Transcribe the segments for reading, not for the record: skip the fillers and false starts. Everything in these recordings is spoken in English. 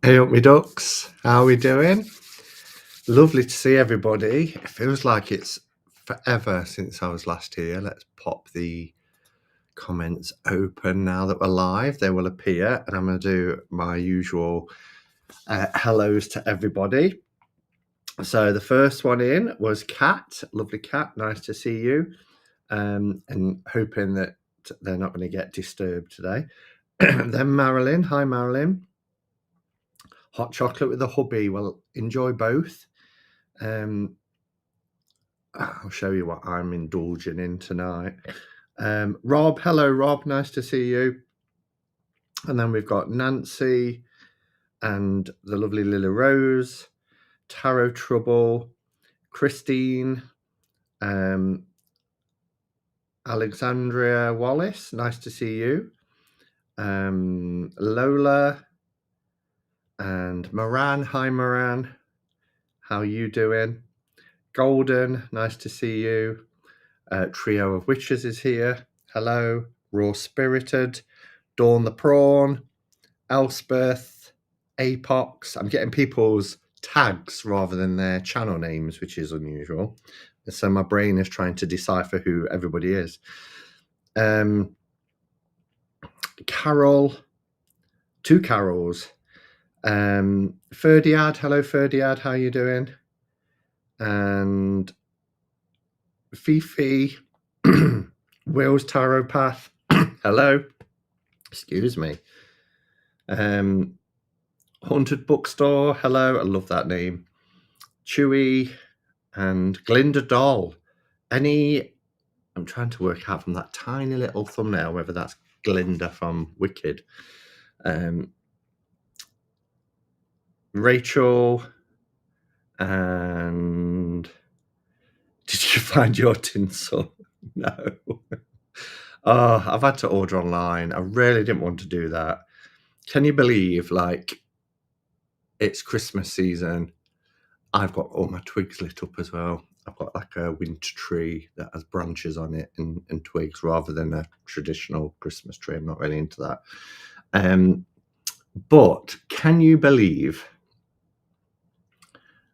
Hey up, me ducks. How are we doing? Lovely to see everybody. It feels like it's forever since I was last here. Let's pop the comments open now that we're live. They will appear, and I'm going to do my usual hellos to everybody. So the first one in was Kat. Lovely Kat. Nice to see you. And hoping that they're not going to get disturbed today. Then Marilyn. Hi, Marilyn. Hot chocolate with a hubby. Well, enjoy both. I'll show you what I'm indulging in tonight. Rob, hello, Rob. Nice to see you. And then we've got Nancy and the lovely Lily Rose, Tarot Trouble, Christine, Alexandria Wallace. Nice to see you. Lola and Moran. Hi, Moran. How are you doing? Golden. Nice to see you. Trio of Witches is here. Hello. Raw Spirited. Dawn the Prawn. Elspeth. Apox. I'm getting people's tags rather than their channel names, which is unusual. So my brain is trying to decipher who everybody is. Carol. Two Carols. Ferdiad. Hello, Ferdiad. How you doing? And Fifi. Will's Tarot Path. Hello. Excuse me. Haunted Bookstore. Hello. I love that name. Chewy and Glinda Doll. I'm trying to work out from that tiny little thumbnail whether that's Glinda from Wicked. Rachel. And did you find your tinsel? No. Oh, I've had to order online. I really didn't want to do that. Can you believe, like, it's Christmas season? I've got all my twigs lit up as well. I've got like a winter tree that has branches on it and twigs rather than a traditional Christmas tree. I'm not really into that. But can you believe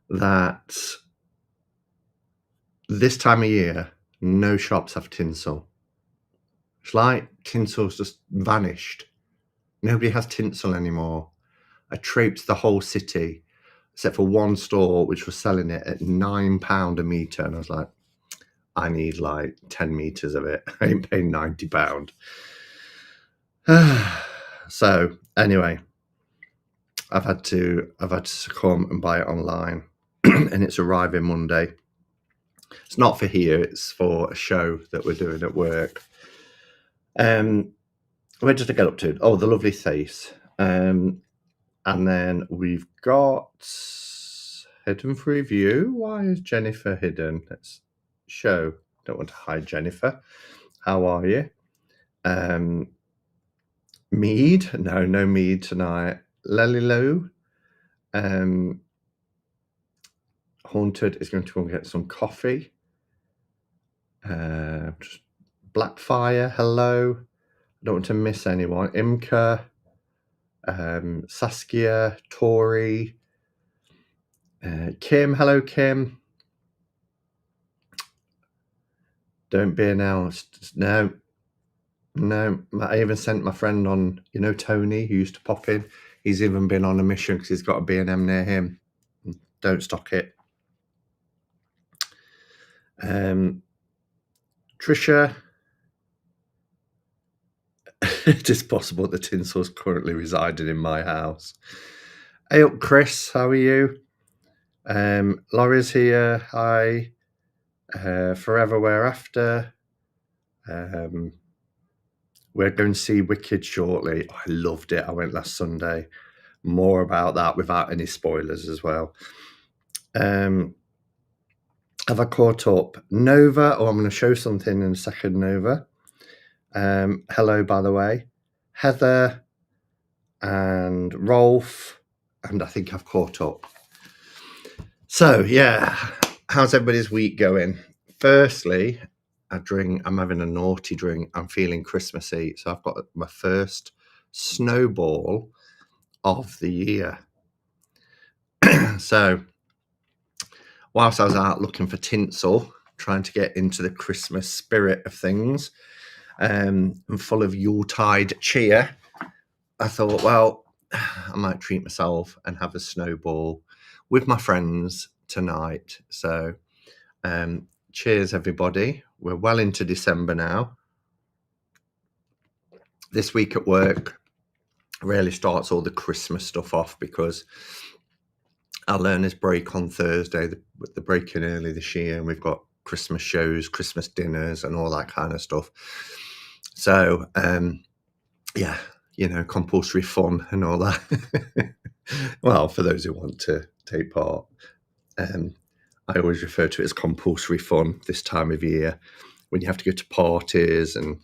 that this time of year, no shops have tinsel? It's like tinsel's just vanished. Nobody has tinsel anymore. I traipsed the whole city except for one store which was selling it at £9 a metre. And I was like, I need like 10 metres of it. I ain't paying £90. So anyway, I've had to succumb and buy it online. And it's arriving Monday. It's not for here, it's for a show that we're doing at work. Where did I get up to? Oh, the lovely Thace. And then we've got hidden for review. Why is Jennifer hidden? Let's show. Don't want to hide Jennifer. How are you? Mead? No mead tonight. Lelilo. Haunted is going to go and get some coffee. Just Blackfire, hello. I don't want to miss anyone. Imka, Saskia, Tori, Kim, hello Kim. Don't be announced. No. I even sent my friend on, Tony, who used to pop in. He's even been on a mission because he's got a B&M near him. Don't stock it. Trisha. It is possible the tinsel's currently residing in my house. Hey up, Chris. How are you? Laurie's here. Hi. Forever We're After. We're going to see Wicked shortly. I loved it. I went last Sunday. More about that without any spoilers as well. Have I caught up? Nova. Oh, I'm going to show something in a second, Nova. Hello, by the way. Heather and Rolf. And I think I've caught up. So, yeah. How's everybody's week going? Firstly, I'm having a naughty drink. I'm feeling Christmassy. So I've got my first snowball of the year. So whilst I was out looking for tinsel, trying to get into the Christmas spirit of things, and full of Yuletide cheer, I thought, well, I might treat myself and have a snowball with my friends tonight. So cheers, everybody. We're well into December now. This week at work really starts all the Christmas stuff off because our learners break on Thursday. They're breaking early this year, and we've got Christmas shows, Christmas dinners, and all that kind of stuff. So, yeah, compulsory fun and all that. Well, for those who want to take part, I always refer to it as compulsory fun this time of year when you have to go to parties and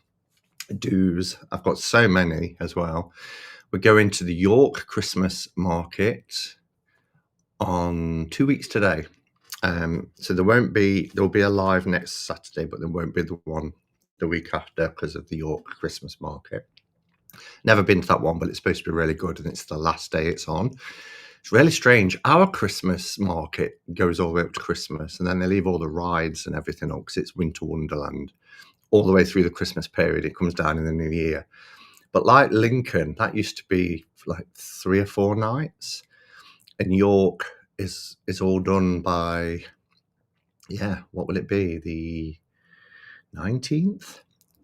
do's. I've got so many as well. We're going to the York Christmas market on 2 weeks today. So there'll be a live next Saturday, but there won't be the one the week after because of the York Christmas market. Never been to that one, but it's supposed to be really good, and it's the last day it's on. It's really strange. Our Christmas market goes all the way up to Christmas, and then they leave all the rides and everything up because it's Winter Wonderland all the way through the Christmas period. It comes down in the new year. But like Lincoln, that used to be like 3 or 4 nights. And York is all done by, what will it be? The 19th?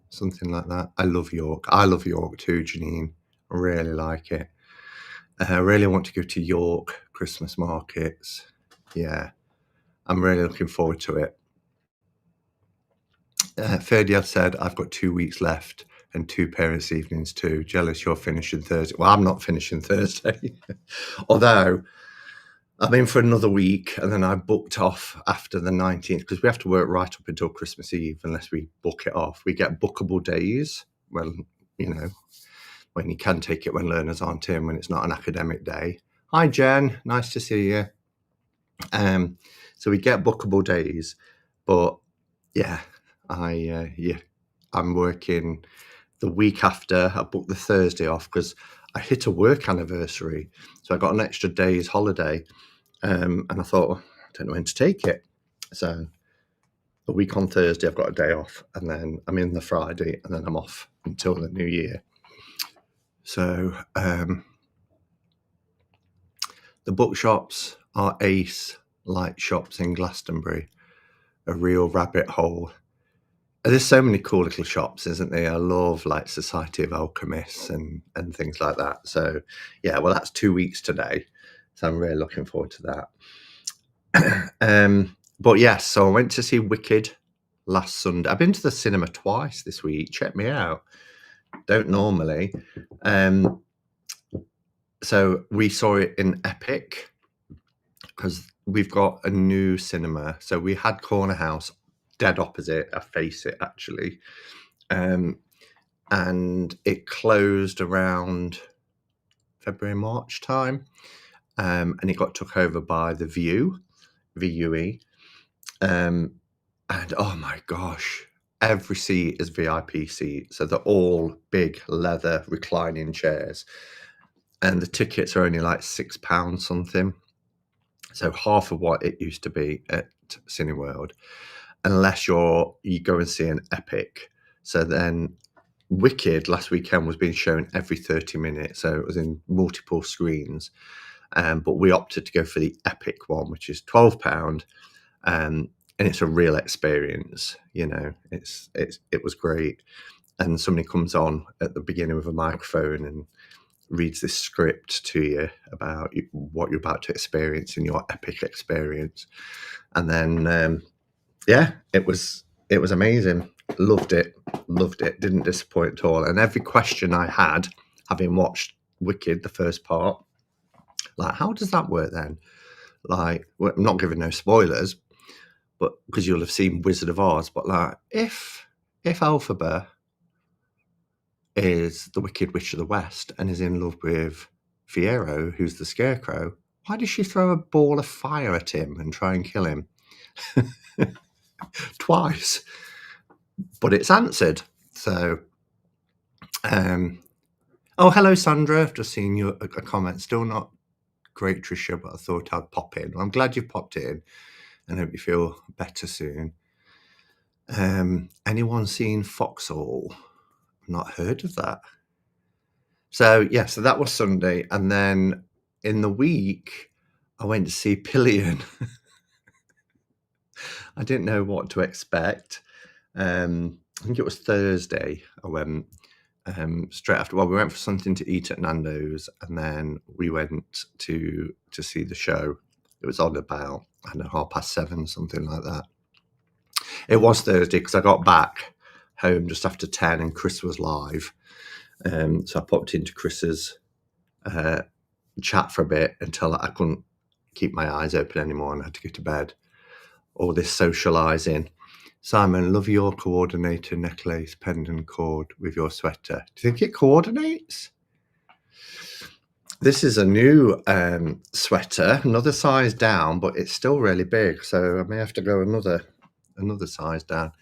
Something like that. I love York. I love York too, Janine. I really like it. I really want to go to York Christmas markets. Yeah, I'm really looking forward to it. Ferdiad said, I've got 2 weeks left and 2 parents' evenings too. Jealous you're finishing Thursday. Well, I'm not finishing Thursday. Although I'm in for another week, and then I booked off after the 19th because we have to work right up until Christmas Eve unless we book it off. We get bookable days. Well, when you can take it when learners aren't in, when it's not an academic day. Hi, Jen. Nice to see you. So we get bookable days, but I'm working the week after. I booked the Thursday off because I hit a work anniversary, so I got an extra day's holiday, and I thought, well, I don't know when to take it. So a week on Thursday, I've got a day off, and then I'm in the Friday, and then I'm off until the new year. So the bookshops are ace light shops in Glastonbury, a real rabbit hole. There's so many cool little shops, isn't there? I love like Society of Alchemists and things like that. So well, that's 2 weeks today. So I'm really looking forward to that. But yes, so I went to see Wicked last Sunday. I've been to the cinema twice this week. Check me out. Don't normally. So we saw it in Epic because we've got a new cinema. So we had Corner House dead opposite. I face it actually. And it closed around February, March time. And it got took over by the Vue, VUE. And oh my gosh, every seat is VIP seat. So they're all big leather reclining chairs. And the tickets are only like £6 something. So half of what it used to be at Cineworld, unless you go and see an Epic. So then Wicked last weekend was being shown every 30 minutes. So it was in multiple screens. But we opted to go for the Epic one, which is £12. And it's a real experience. It was great. And somebody comes on at the beginning with a microphone and reads this script to you about what you're about to experience in your Epic experience. And then, it was amazing. Loved it. Didn't disappoint at all. And every question I had, having watched Wicked, the first part, like, how does that work then? Like, well, I'm not giving no spoilers, but because you'll have seen Wizard of Oz, but like, if Elphaba is the Wicked Witch of the West and is in love with Fiyero, who's the Scarecrow, why does she throw a ball of fire at him and try and kill him? Twice. But it's answered. So, oh, hello, Sandra. I've just seen a comment. Still not great, Tricia, but I thought I'd pop in. I'm glad you popped in and hope you feel better soon. Anyone seen Foxhall? Not heard of that. So that was Sunday, and then in the week I went to see Pillion. I didn't know what to expect. I think it was Thursday. I went straight after. Well, we went for something to eat at Nando's, and then we went to see the show. It was on about, I don't know, 7:30, something like that. It was Thursday because I got back home just after 10, and Chris was live. So I popped into Chris's chat for a bit until I couldn't keep my eyes open anymore and I had to go to bed. All this socialising. Simon, love your coordinator necklace, pendant cord with your sweater. Do you think it coordinates? This is a new sweater, another size down, but it's still really big, so I may have to go another size down.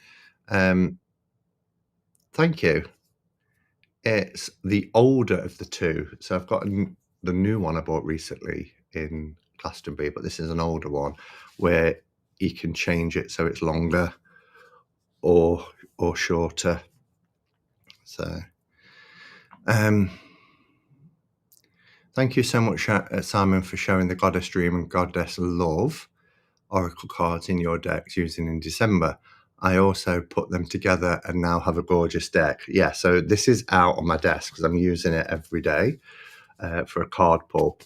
Thank you. It's the older of the two. So I've got the new one I bought recently in Glastonbury, but this is an older one where you can change it so it's longer or shorter. So thank you so much, Simon, for showing the Goddess Dream and Goddess Love oracle cards in your decks using in December. I also put them together and now have a gorgeous deck. Yeah, so this is out on my desk because I'm using it every day for a card pull.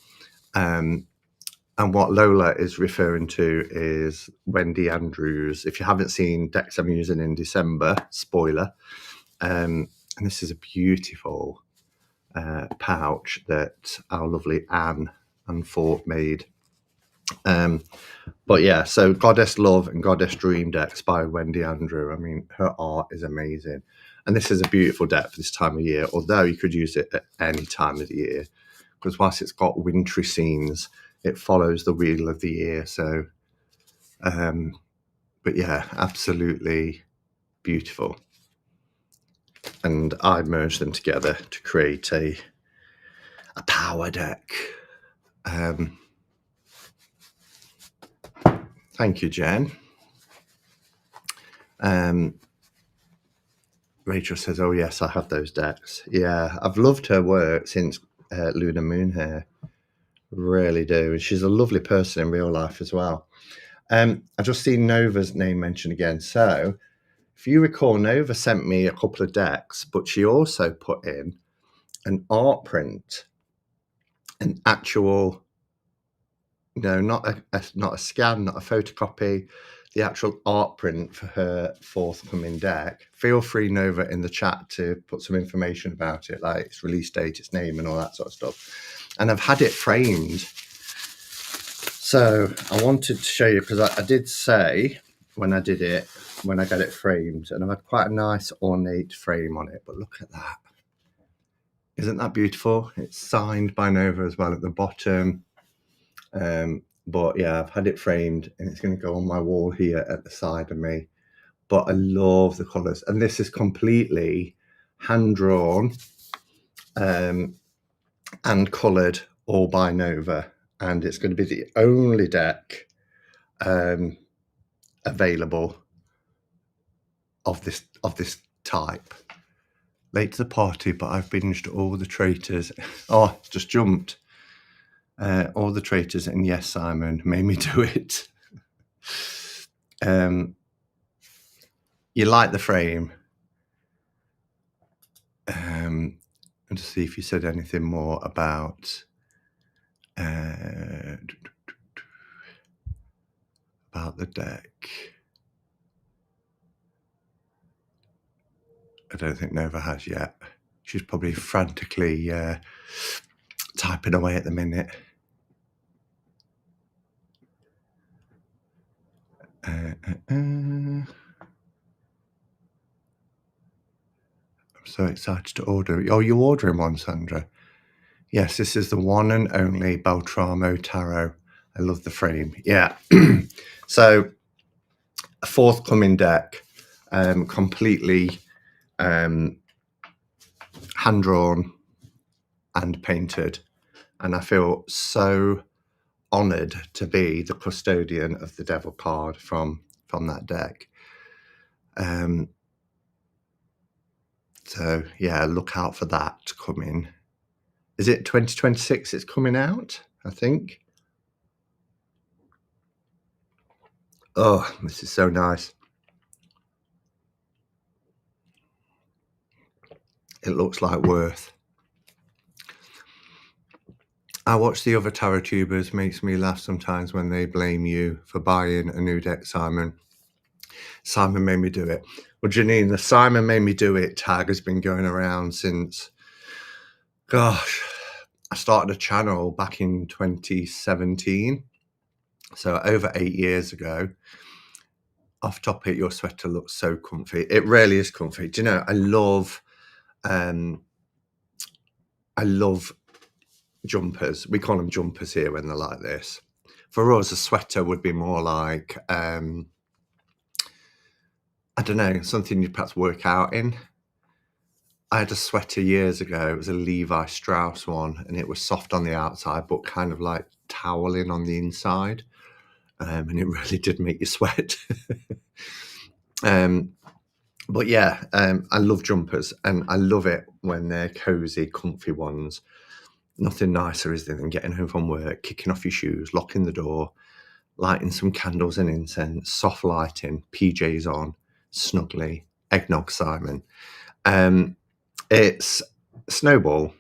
And what Lola is referring to is Wendy Andrews. If you haven't seen decks I'm using in December, spoiler. And this is a beautiful pouch that our lovely Anne Fort made. But yeah, so Goddess Love and Goddess Dream decks by Wendy Andrew. I mean, her art is amazing. And this is a beautiful deck for this time of year, although you could use it at any time of the year, because whilst it's got wintry scenes, it follows the wheel of the year. So, but yeah, absolutely beautiful. And I merged them together to create a power deck. Thank you, Jen. Rachel says, oh, yes, I have those decks. Yeah, I've loved her work since Lunar Moon Hair. Really do. And she's a lovely person in real life as well. I've just seen Nova's name mentioned again. So if you recall, Nova sent me a couple of decks, but she also put in an art print, an actual, not a scan, not a photocopy, the actual art print for her forthcoming deck. Feel free, Nova, in the chat to put some information about it, like its release date, its name, and all that sort of stuff. And I've had it framed. So I wanted to show you, because I did say when I got it framed, and I've had quite a nice ornate frame on it, but look at that. Isn't that beautiful? It's signed by Nova as well at the bottom. But yeah, I've had it framed and it's going to go on my wall here at the side of me. But I love the colours. And this is completely hand-drawn and coloured all by Nova. And it's going to be the only deck available of this type. Late to the party, but I've binged all the Traitors. Oh, just jumped. All the Traitors, and yes, Simon made me do it. You like the frame. And to see if you said anything more about the deck. I don't think Nova has yet. She's probably frantically typing away at the minute. I'm so excited to order. Oh, you're ordering one, Sandra? Yes, this is the one and only Beltramo Tarot. I love the frame. Yeah. So a forthcoming deck, completely hand-drawn and painted. And I feel so honoured to be the custodian of the Devil card from that deck. So yeah, look out for that coming. Is it 2026 it's coming out, I think? Oh, this is so nice. It looks like worth. I watch the other tarot tubers, makes me laugh sometimes when they blame you for buying a new deck, Simon. Simon made me do it. Well, Janine, the Simon made me do it tag has been going around since, gosh, I started a channel back in 2017. So over 8 years ago. Off topic, your sweater looks so comfy. It really is comfy. Do you know, I love jumpers. We call them jumpers here when they're like this. For us, a sweater would be more like, I don't know, something you'd perhaps work out in. I had a sweater years ago. It was a Levi Strauss one, and it was soft on the outside, but kind of like toweling on the inside. And it really did make you sweat. But yeah, I love jumpers, and I love it when they're cozy, comfy ones. Nothing nicer is there than getting home from work, kicking off your shoes, locking the door, lighting some candles and incense, soft lighting, PJs on, snugly, eggnog Simon. It's Snowball,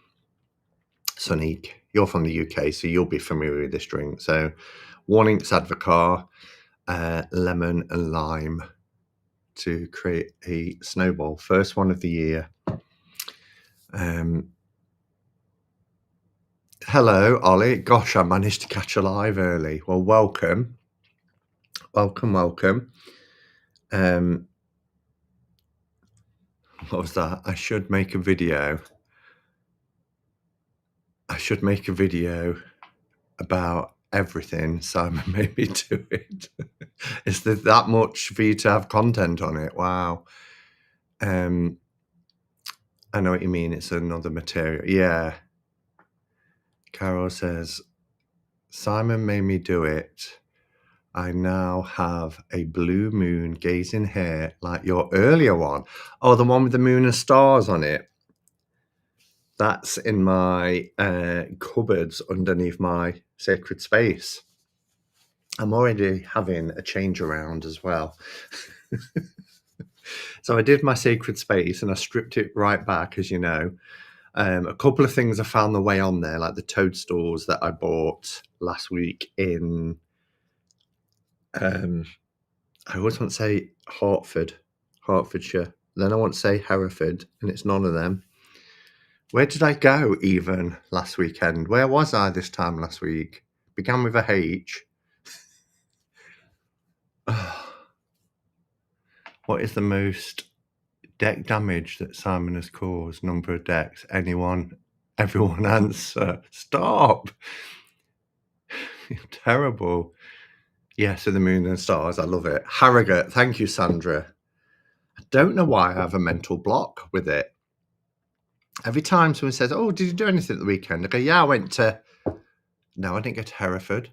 Sonique. You're from the UK, so you'll be familiar with this drink. So, 1 inch Advocaat, lemon and lime to create a snowball. First one of the year. Hello, Ollie. Gosh, I managed to catch a live early. Well, welcome. Welcome. What was that? I should make a video about everything Simon made me do it. Is there that much for you to have content on it? Wow. I know what you mean. It's another material. Yeah. Carol says, Simon made me do it. I now have a blue moon gazing hair like your earlier one. Oh, the one with the moon and stars on it. That's in my cupboards underneath my sacred space. I'm already having a change around as well. So I did my sacred space and I stripped it right back, as you know. A couple of things I found the way on there, like the toadstools that I bought last week in... I always want to say Hertfordshire. Then I want to say Hereford, and it's none of them. Where did I go even last weekend? Where was I this time last week? Began with a H. What is the most deck damage that Simon has caused? Number of decks? Anyone? Everyone answer. Stop. You're terrible. Yeah, so the moon and stars. I love it. Harrogate. Thank you, Sandra. I don't know why I have a mental block with it. Every time someone says, oh, did you do anything at the weekend? I go, yeah, I went to... No, I didn't go to Hereford.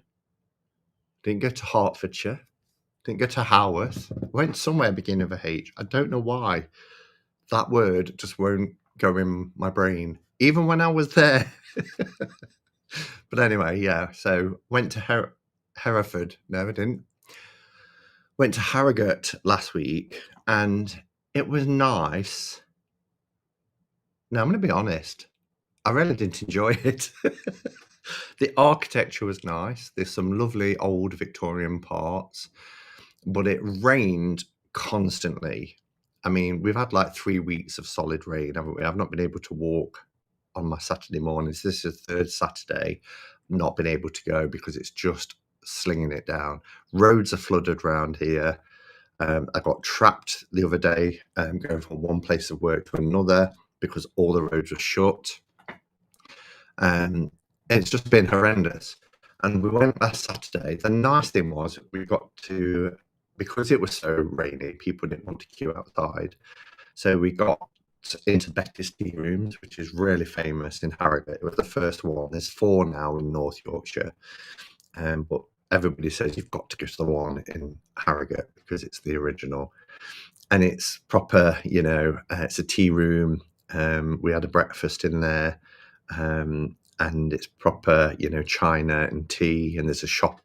Didn't go to Hertfordshire. Didn't go to Haworth. I went somewhere beginning with a H. I don't know why. That word just won't go in my brain, even when I was there. But anyway, yeah, so went to Hereford. No, I didn't. Went to Harrogate last week, and it was nice. Now, I'm going to be honest. I really didn't enjoy it. The architecture was nice. There's some lovely old Victorian parts, but it rained constantly. I mean, we've had like 3 weeks of solid rain, haven't we? I've not been able to walk on my Saturday mornings. This is the 3rd Saturday. Not been able to go because it's just slinging it down. Roads are flooded around here. I got trapped the other day going from one place of work to another because all the roads were shut. It's just been horrendous. And we went last Saturday. The nice thing was we got to, because it was so rainy, people didn't want to queue outside. So we got into Betty's Tea Rooms, which is really famous in Harrogate. It was the first one. There's 4 now in North Yorkshire. But everybody says you've got to go to the one in Harrogate because it's the original, and it's proper. It's a tea room. We had a breakfast in there, and it's proper. China and tea, and there's a shop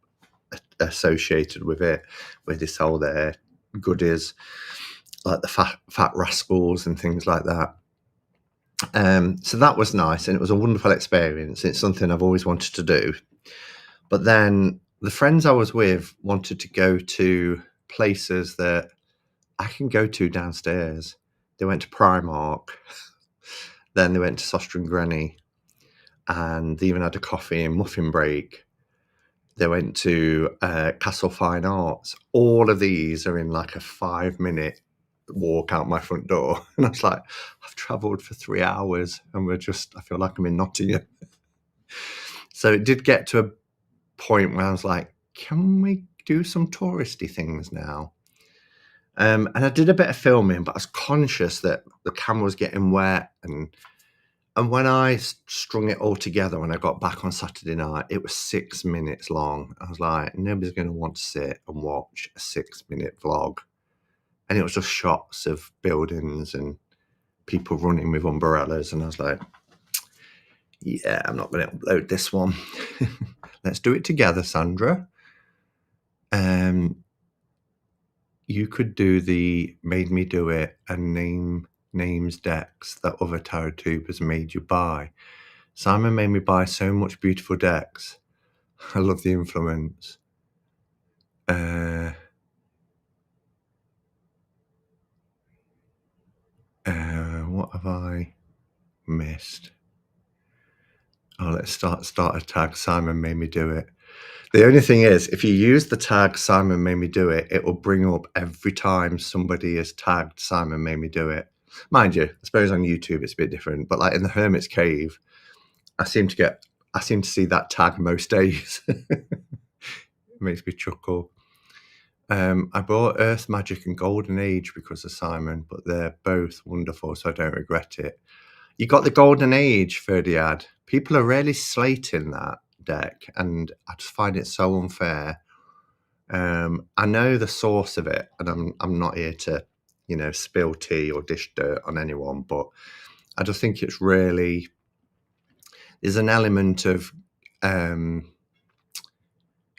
associated with it where they sell their goodies like the fat rascals and things like that. So that was nice, and it was a wonderful experience. It's something I've always wanted to do. But then the friends I was with wanted to go to places that I can go to downstairs. They went to Primark, then they went to Soster and Granny, and they even had a coffee and muffin break. They went to Castle Fine Arts. All of these are in like a 5-minute walk out my front door. And I was like, I've travelled for 3 hours and I feel like I'm in Nottingham. So it did get to a point where I was like, can we do some touristy things now? And I did a bit of filming, but I was conscious that the camera was getting wet. And when I strung it all together, when I got back on Saturday night, it was 6 minutes long. I was like, nobody's going to want to sit and watch a 6-minute vlog. And it was just shots of buildings and people running with umbrellas. And I was like, yeah, I'm not going to upload this one. Let's do it together, Sandra. You could do the made me do it and names decks that other tarot tubers made you buy. Simon made me buy so much beautiful decks. I love the influence. What have I missed? Oh, let's start a tag. Simon made me do it. The only thing is, if you use the tag Simon made me do it, it will bring up every time somebody is tagged Simon made me do it. Mind you, I suppose on YouTube it's a bit different, but like in the Hermit's Cave, I seem to see that tag most days. It makes me chuckle. I bought Earth Magic and Golden Age because of Simon, but they're both wonderful, so I don't regret it. You got the Golden Age, Ferdiad. People are really slating that deck, and I just find it so unfair. I know the source of it, and I'm not here to, spill tea or dish dirt on anyone, but I just think it's really, there's an element of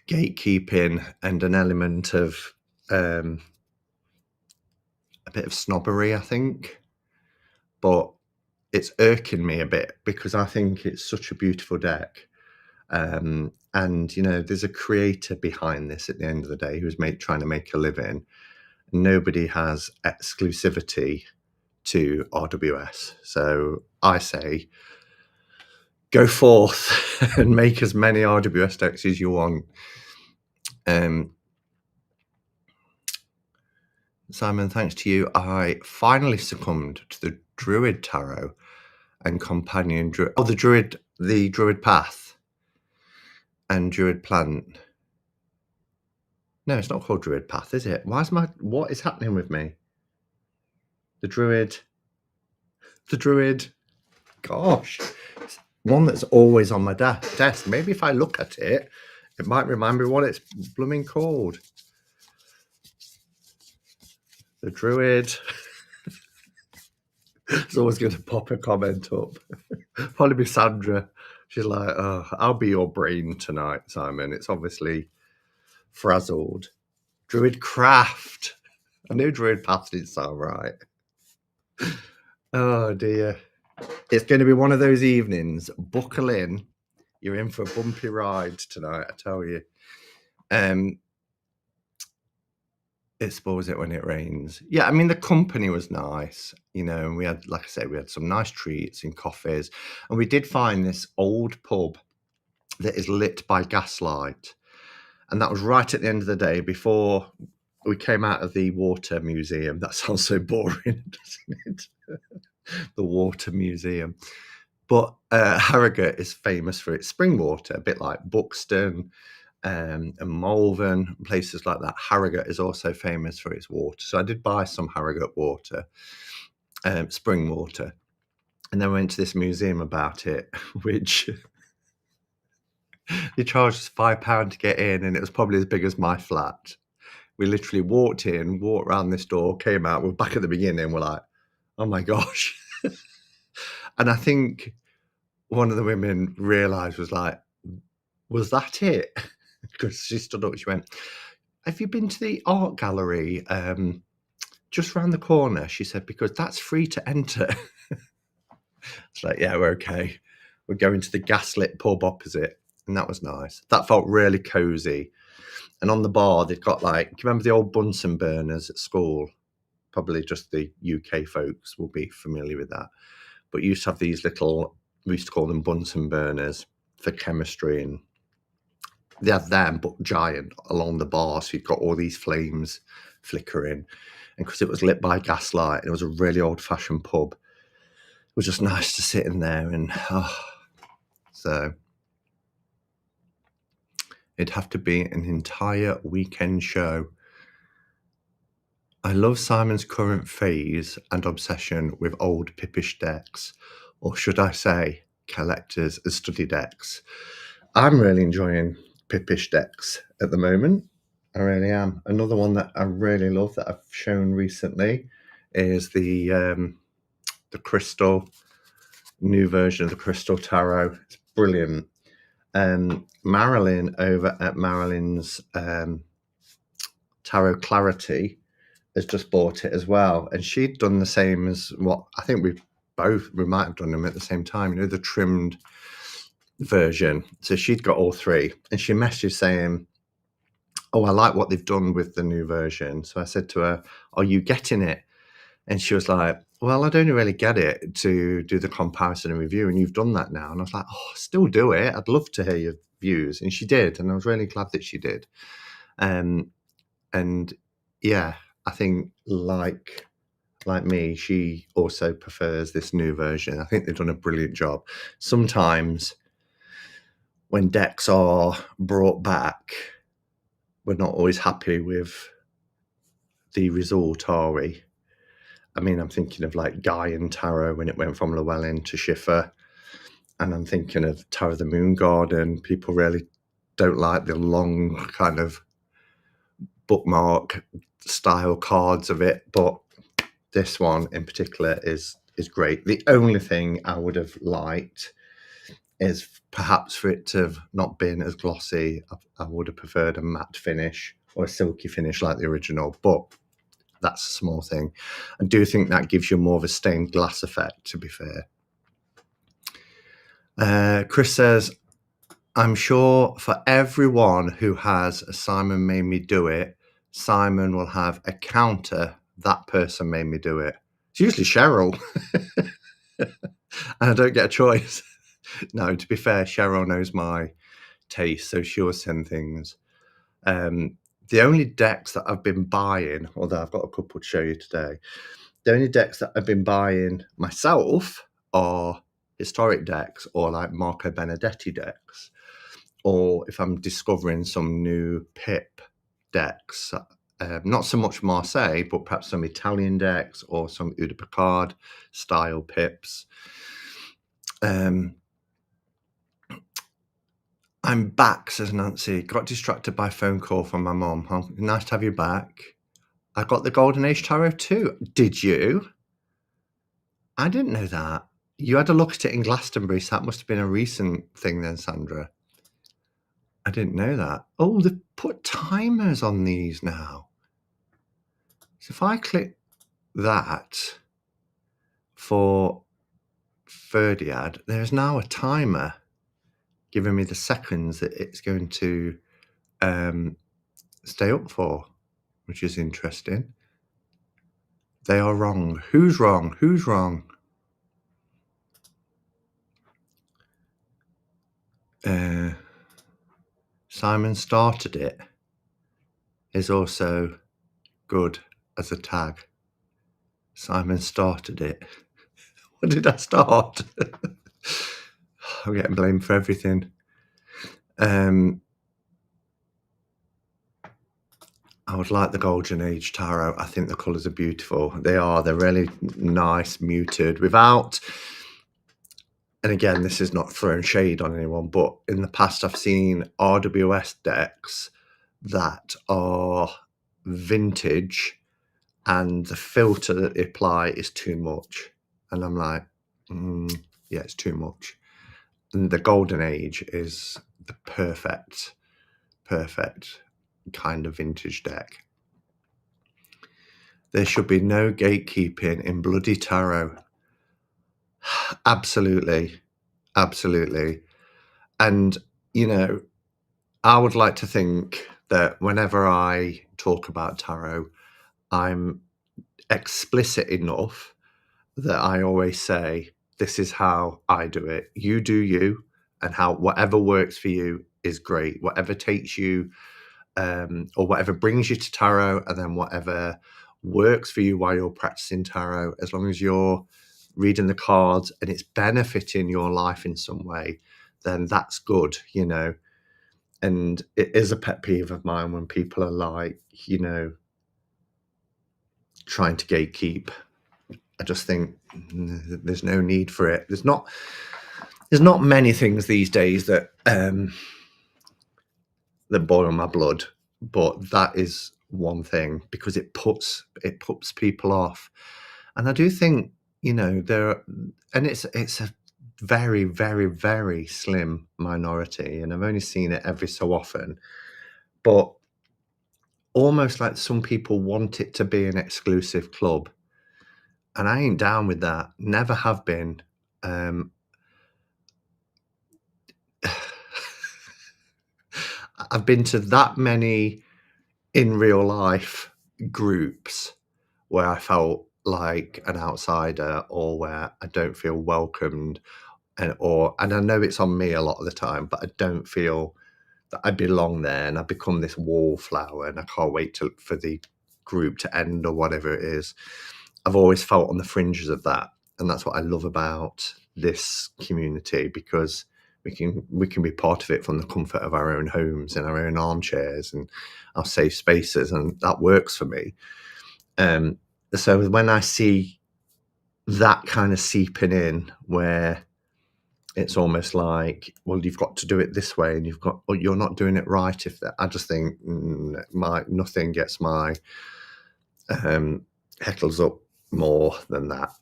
gatekeeping and an element of a bit of snobbery, I think. But it's irking me a bit because I think it's such a beautiful deck. And there's a creator behind this at the end of the day who's trying to make a living. Nobody has exclusivity to RWS. So I say, go forth and make as many RWS decks as you want. Simon, thanks to you, I finally succumbed to the Druid Tarot and Companion Druid. Oh, the Druid Path and Druid Plant. No, it's not called Druid Path, is it? What is happening with me? The Druid. Gosh, it's one that's always on my desk. Maybe if I look at it, it might remind me what it's blooming called. The Druid. It's always going to pop a comment up. Probably be Sandra. She's like, oh, I'll be your brain tonight, Simon. It's obviously frazzled. Druid Craft. I knew Druid Path didn't sound right. Oh, dear. It's going to be one of those evenings. Buckle in. You're in for a bumpy ride tonight, I tell you. It spoils it when it rains. Yeah, I mean, the company was nice, and we had, like I said, we had some nice treats and coffees. And we did find this old pub that is lit by gaslight. And that was right at the end of the day before we came out of the water museum. That sounds so boring, doesn't it? The water museum. But Harrogate is famous for its spring water, a bit like Buxton and Malvern, places like that. Harrogate is also famous for its water. So I did buy some Harrogate water, spring water. And then went to this museum about it, which They charged us £5 to get in, and it was probably as big as my flat. We literally walked in, walked around this door, came out. We're back at the beginning. We're like, oh my gosh. And I think one of the women realised, was like, was that it? Because she stood up, she went, have you been to the art gallery just round the corner? She said, because that's free to enter. It's like, yeah, we're okay. We're going to the gaslit pub opposite. And that was nice. That felt really cosy. And on the bar, they've got like, do you remember the old Bunsen burners at school? Probably just the UK folks will be familiar with that. But you used to have these little, we used to call them Bunsen burners for chemistry, and they had them, but giant, along the bar. So you've got all these flames flickering. And because it was lit by gaslight, and it was a really old-fashioned pub, it was just nice to sit in there. And so it'd have to be an entire weekend show. I love Simon's current phase and obsession with old Pippish decks, or should I say, collectors and study decks. I'm really enjoying Pippish decks at the moment. I really am. Another one that I really love that I've shown recently is the Crystal, new version of the Crystal Tarot. It's brilliant. Marilyn over at Marilyn's Tarot Clarity has just bought it as well, and she'd done the same as what I think we might have done them at the same time, you know, the trimmed version. So she'd got all three, and she messaged saying, oh, I like what they've done with the new version. So I said to her, are you getting it? And she was like, well, I'd only really get it to do the comparison and review, and you've done that now. And I was like, oh, still do it. I'd love to hear your views. And she did, and I was really glad that she did. And yeah, I think like me, she also prefers this new version. I think they've done a brilliant job. Sometimes when decks are brought back, we're not always happy with the result, are we? I mean, I'm thinking of like Guy and Tarot when it went from Llewellyn to Schiffer. And I'm thinking of Tarot the Moon Garden. People really don't like the long kind of bookmark style cards of it. But this one in particular is great. The only thing I would have liked is perhaps for it to have not been as glossy. I would have preferred a matte finish or a silky finish like the original, but that's a small thing. I do think that gives you more of a stained glass effect, to be fair. Chris says, I'm sure for everyone who has a Simon made me do it, Simon will have a counter, that person made me do it. It's usually Cheryl. And I don't get a choice. No, to be fair, Cheryl knows my taste, so she'll send things. The only decks that I've been buying, although I've got a couple to show you today, the only decks that I've been buying myself are historic decks or like Marco Benedetti decks, or if I'm discovering some new Pip decks, not so much Marseille, but perhaps some Italian decks or some Ude Picard style Pips. I'm back, says Nancy. Got distracted by a phone call from my mum. Oh, nice to have you back. I got the Golden Age Tarot too. Did you? I didn't know that. You had a look at it in Glastonbury, so that must have been a recent thing then, Sandra. I didn't know that. Oh, they've put timers on these now. So if I click that for Ferdiad, there's now a timer giving me the seconds that it's going to stay up for, which is interesting. They are wrong. Who's wrong? Who's wrong? Simon started it is also good as a tag. Simon started it. What did I start? I'm getting blamed for everything. I would like the Golden Age Tarot. I think the colours are beautiful. They are. They're really nice, muted, without and again, this is not throwing shade on anyone, but in the past I've seen RWS decks that are vintage and the filter that they apply is too much. And I'm like, yeah, it's too much. And the Golden Age is the perfect kind of vintage deck. There should be no gatekeeping in bloody tarot. Absolutely. And, you know, I would like to think that whenever I talk about tarot, I'm explicit enough that I always say, this is how I do it. You do you, and how whatever works for you is great. Whatever takes you, or whatever brings you to tarot, and then whatever works for you while you're practicing tarot, as long as you're reading the cards and it's benefiting your life in some way, then that's good, you know. And it is a pet peeve of mine when people are like, you know, trying to gatekeep. I just think there's no need for it. There's not many things these days that that boil my blood, but that is one thing, because it puts people off. And I do think, you know, it's a very, very, very slim minority, and I've only seen it every so often, but almost like some people want it to be an exclusive club. And I ain't down with that. Never have been. I've been to that many in real life groups where I felt like an outsider, or where I don't feel welcomed, and I know it's on me a lot of the time, but I don't feel that I belong there, and I become this wallflower, and I can't wait for the group to end or whatever it is. I've always felt on the fringes of that, and that's what I love about this community, because we can be part of it from the comfort of our own homes and our own armchairs and our safe spaces, and that works for me. So when I see that kind of seeping in, where it's almost like, well, you've got to do it this way, and you're not doing it right. I just think nothing gets my heckles up more than that.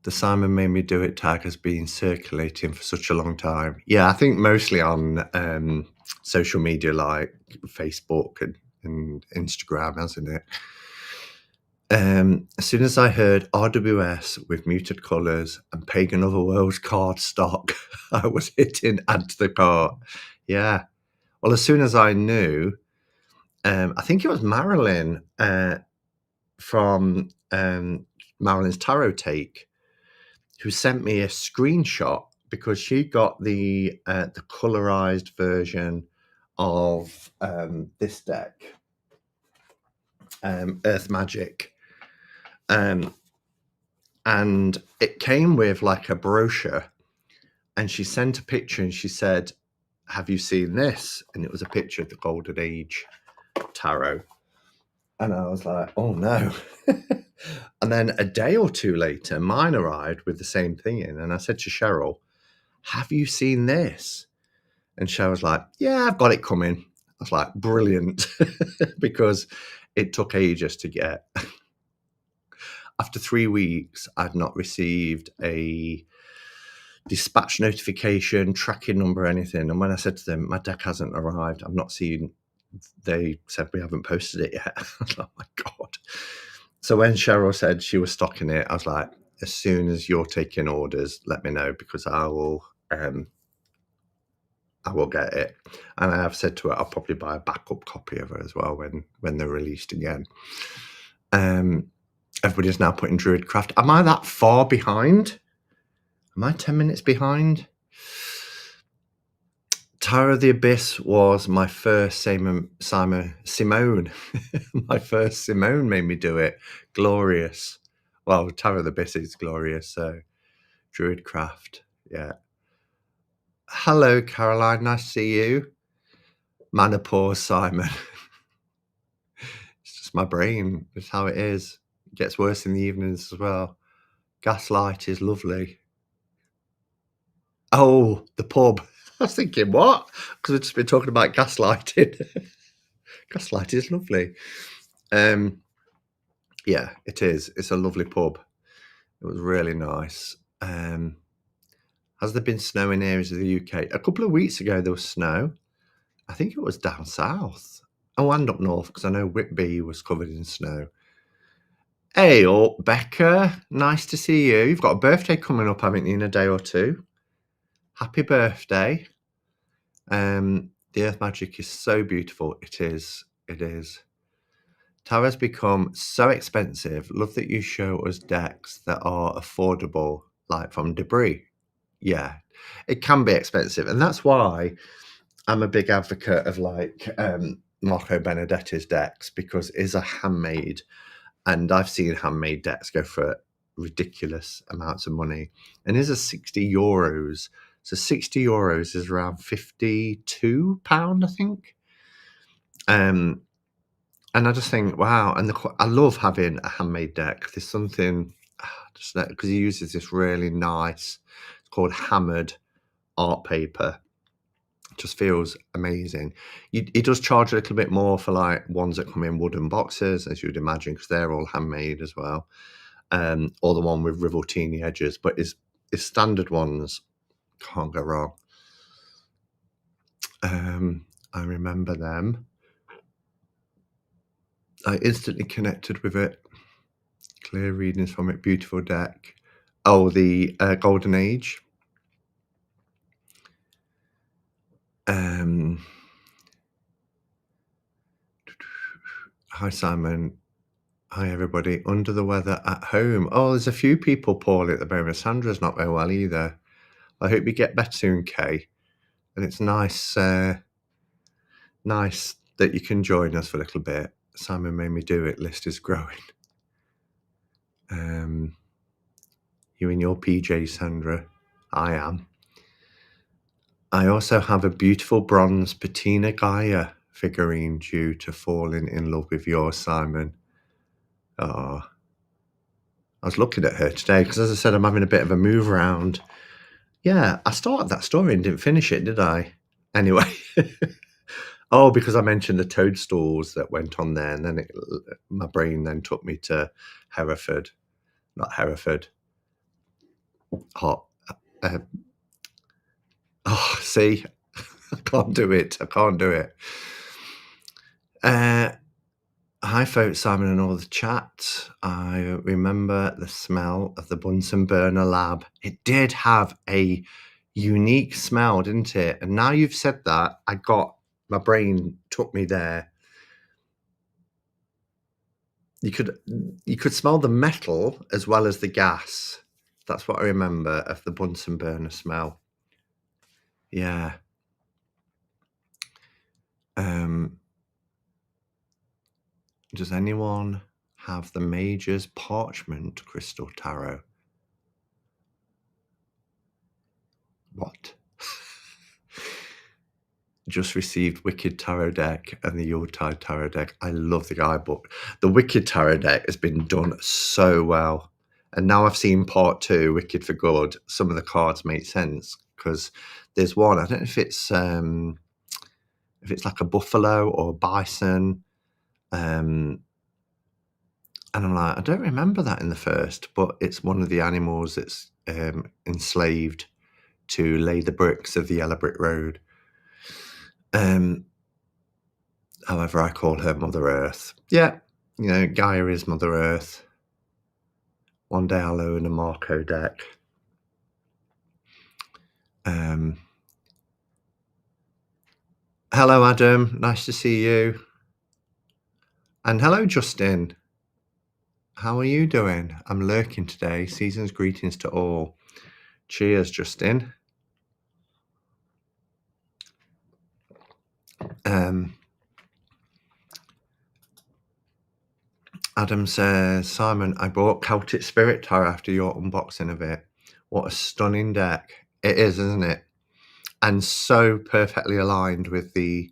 The Simon Made Me Do It tag has been circulating for such a long time. Yeah, I think mostly on social media like Facebook and Instagram, hasn't it? As soon as I heard RWS with muted colours and Pagan Otherworld's card stock, I was hitting add to the cart. Yeah. Well, as soon as I knew, I think it was Marilyn from Marilyn's Tarot Take, who sent me a screenshot, because she got the colorized version of this deck, Earth Magic, and it came with like a brochure, and she sent a picture and she said, "Have you seen this?" And it was a picture of the Golden Age tarot, and I was like, "Oh no." And then a day or two later, mine arrived with the same thing in. And I said to Cheryl, "Have you seen this?" And Cheryl was like, "Yeah, I've got it coming." I was like, brilliant, because it took ages to get. After 3 weeks, I'd not received a dispatch notification, tracking number, anything. And when I said to them, "My deck hasn't arrived, I've not seen," they said, "We haven't posted it yet." I was like, "Oh my God." So when Cheryl said she was stocking it, I was like, "As soon as you're taking orders, let me know, because I will get it." And I have said to her, I'll probably buy a backup copy of it as well when they're released again. Everybody's now putting Druidcraft. Am I that far behind? Am I 10 minutes behind? Tower of the Abyss was my first Simone. My first Simone Made Me Do It. Glorious. Well, Tower of the Abyss is glorious. So Druidcraft, yeah. Hello, Caroline. Nice to see you. Menopause, Simon. It's just my brain. It's how it is. Gets worse in the evenings as well. Gaslight is lovely. Oh, the pub. I was thinking, what? Because we've just been talking about gaslighting. Gaslight is lovely. Yeah, it is. It's a lovely pub. It was really nice. Has there been snow in areas of the UK? A couple of weeks ago, there was snow. I think it was down south. Oh, and up north, because I know Whitby was covered in snow. Hey, up, Becca. Nice to see you. You've got a birthday coming up, haven't you, in a day or two? Happy birthday. The Earth Magic is so beautiful. It is. It is. Tarot's become so expensive. Love that you show us decks that are affordable, like from Debris. Yeah, it can be expensive. And that's why I'm a big advocate of like Marco Benedetti's decks, because it is a handmade. And I've seen handmade decks go for ridiculous amounts of money. And is a €60. So €60 is around £52, I think. And I just think, wow. And I love having a handmade deck. There's something, just because he uses this really nice, it's called hammered art paper. It just feels amazing. He does charge a little bit more for like ones that come in wooden boxes, as you'd imagine, because they're all handmade as well. Or the one with Rivoltini edges, but his standard ones can't go wrong. I remember them. I instantly connected with it. Clear readings from it. Beautiful deck. Oh, the Golden Age. Hi, Simon. Hi, everybody. Under the weather at home. Oh, there's a few people poorly at the moment. Sandra's not very well either. I hope you get better soon, Kay. And it's nice, nice that you can join us for a little bit. Simon made me do it. List is growing. You in your PJ, Sandra. I am. I also have a beautiful bronze Patina Gaia figurine due to falling in love with yours, Simon. Oh, I was looking at her today because, as I said, I'm having a bit of a move around. Yeah, I started that story and didn't finish it, did I? Anyway. Oh, because I mentioned the toadstools that went on there, and then my brain then took me to Hereford. Not Hereford. Hot. Oh, see, I can't do it. I can't do it. Hi, folks. Simon and all the chat. I remember the smell of the Bunsen burner lab. It did have a unique smell, didn't it? And now you've said that, my brain took me there. You could smell the metal as well as the gas. That's what I remember of the Bunsen burner smell. Yeah. Does anyone have the Major's Parchment Crystal Tarot? What? Just received Wicked Tarot deck and the Yuletide Tarot deck. I love the guidebook. The Wicked Tarot deck has been done so well. And now I've seen part 2, Wicked for Good. Some of the cards make sense because there's one, I don't know if it's like a buffalo or a bison. And I'm like, I don't remember that in the first, but it's one of the animals that's enslaved to lay the bricks of the Yellow Brick Road. However, I call her Mother Earth. Yeah, Gaia is Mother Earth. One day I'll own a Marco deck. Hello, Adam. Nice to see you. And hello, Justin. How are you doing? I'm lurking today. Season's greetings to all. Cheers, Justin. Adam says, Simon, I bought Celtic Spirit Tarot after your unboxing of it. What a stunning deck. It is, isn't it? And so perfectly aligned with the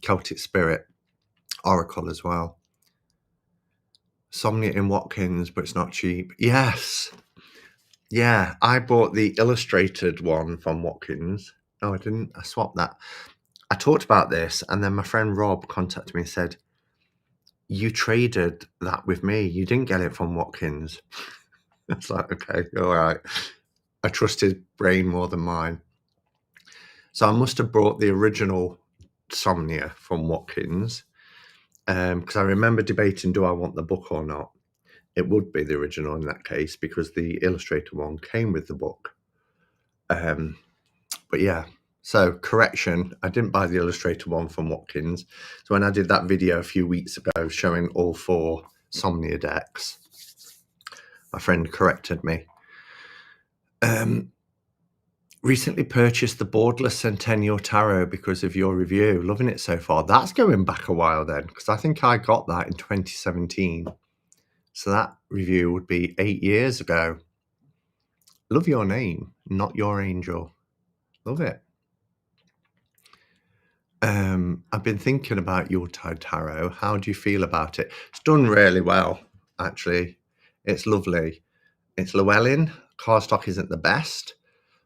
Celtic Spirit Oracle as well. Somnia in Watkins, but it's not cheap. Yes. Yeah, I bought the illustrated one from Watkins. No, I didn't. I swapped that. I talked about this, and then my friend Rob contacted me and said, you traded that with me. You didn't get it from Watkins. It's like, okay, all right. I trust his brain more than mine. So I must have brought the original Somnia from Watkins, because I remember debating, do I want the book or not? It would be the original in that case, because the illustrator one came with the book. But yeah, so correction, I didn't buy the illustrator one from Watkins. So when I did that video a few weeks ago showing all 4 Somnia decks, my friend corrected me. Recently purchased the Borderless Centennial Tarot because of your review. Loving it so far. That's going back a while then, because I think I got that in 2017. So that review would be 8 years ago. Love your name, not your angel. Love it. I've been thinking about Yuletide Tarot. How do you feel about it? It's done really well, actually. It's lovely. It's Llewellyn. Cardstock isn't the best,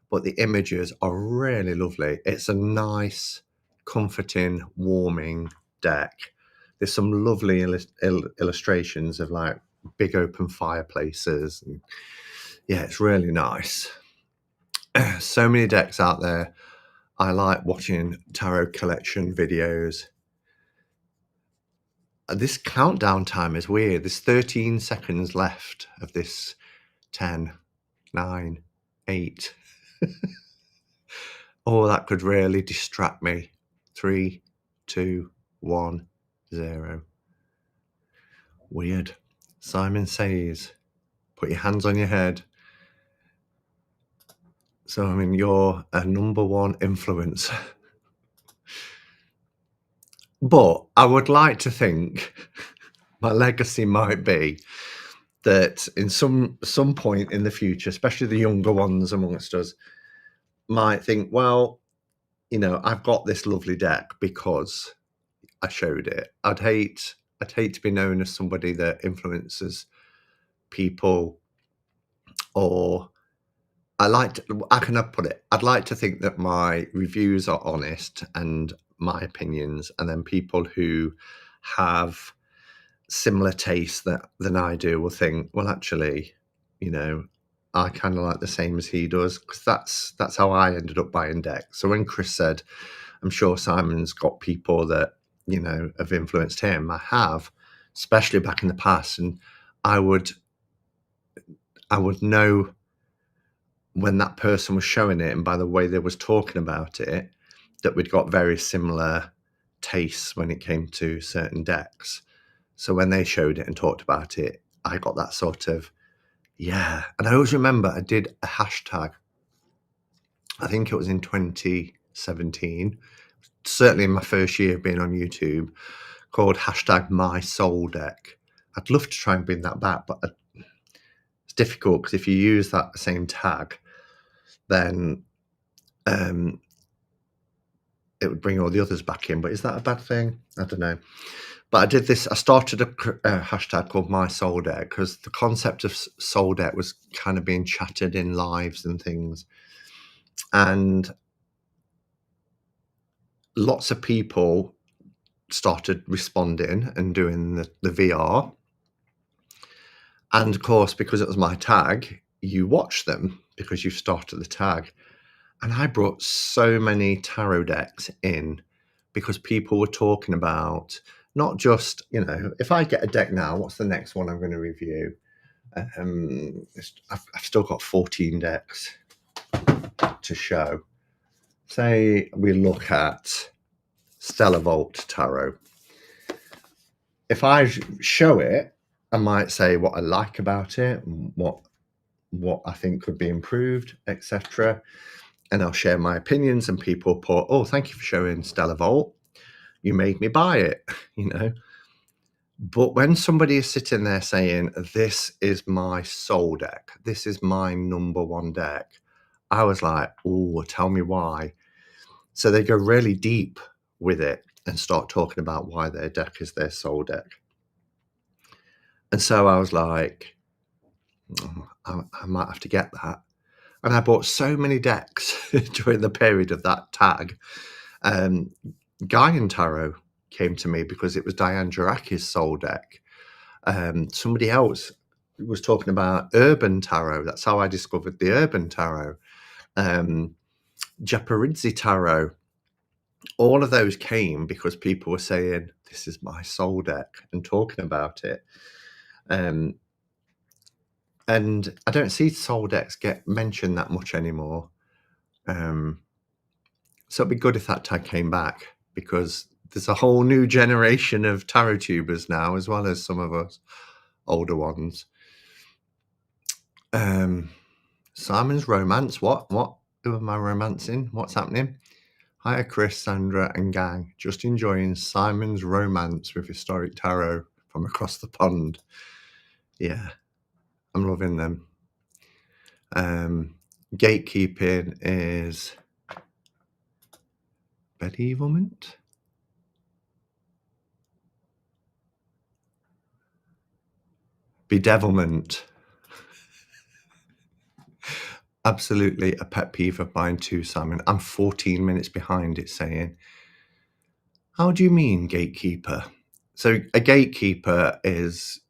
but the images are really lovely. It's a nice, comforting, warming deck. There's some lovely illustrations of like big open fireplaces. And yeah, it's really nice. So many decks out there. I like watching tarot collection videos. This countdown time is weird. There's 13 seconds left of this 10, 9, 8. Oh, that could really distract me. 3, 2, 1, 0. Weird. Simon says, put your hands on your head. So, I mean, you're a #1 influence. But I would like to think my legacy might be that in some point in the future, especially the younger ones amongst us, might think, well, you know, I've got this lovely deck because I showed it. I'd hate to be known as somebody that influences people, or how can I put it? I'd like to think that my reviews are honest and my opinions, and then people who have similar tastes than I do will think, well, actually, you know, I kind of like the same as he does, because that's how I ended up buying decks. So when Chris said, I'm sure Simon's got people that, you know, have influenced him, I have, especially back in the past, and I would know when that person was showing it, and by the way they was talking about it, that we'd got very similar tastes when it came to certain decks. So when they showed it and talked about it, I got that sort of, yeah. And I always remember I did a hashtag, I think it was in 2017, certainly in my first year of being on YouTube, called #MySoulDeck. I'd love to try and bring that back, but it's difficult, because if you use that same tag, then it would bring all the others back in. But is that a bad thing? I don't know. But I did this. I started a hashtag called My Soul Deck, because the concept of Soul Deck was kind of being chatted in lives and things. And lots of people started responding and doing the VR. And of course, because it was my tag, you watch them because you've started the tag. And I brought so many tarot decks in because people were talking about not just, you know, if I get a deck now, what's the next one I'm going to review? I've still got 14 decks to show. Say we look at Stellar Vault Tarot. If I show it, I might say what I like about it, what I think could be improved, etc. And I'll share my opinions, and people put, oh, thank you for showing Stellar Vault. You made me buy it, you know. But when somebody is sitting there saying, this is my soul deck, this is my #1 deck, I was like, oh, tell me why. So they go really deep with it and start talking about why their deck is their soul deck. And so I was like, I might have to get that. And I bought so many decks during the period of that tag. Gaian Tarot came to me because it was Diane Jaraki's soul deck. Somebody else was talking about Urban Tarot. That's how I discovered the Urban Tarot. Japaridzi Tarot. All of those came because people were saying, this is my soul deck, and talking about it. And I don't see soul decks get mentioned that much anymore. So it'd be good if that tag came back, because there's a whole new generation of tarot tubers now, as well as some of us older ones. Simon's romance. What? Who am I romancing? What's happening? Hiya, Chris, Sandra, and gang. Just enjoying Simon's romance with historic tarot from across the pond. Yeah, I'm loving them. Gatekeeping is bedevilment. Bedevilment. Absolutely a pet peeve of mine too, Simon. I'm 14 minutes behind, it's saying. How do you mean, gatekeeper? So a gatekeeper is...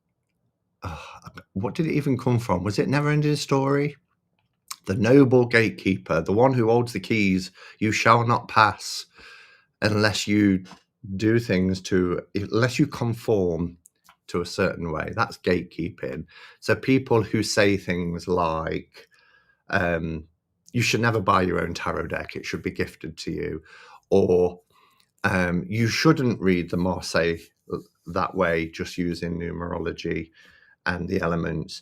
what did it even come from? Was it Neverending Story? The noble gatekeeper, the one who holds the keys, you shall not pass unless you do things unless you conform to a certain way. That's gatekeeping. So people who say things like, you should never buy your own tarot deck, it should be gifted to you, or you shouldn't read the Marseille that way, just using numerology and the elements.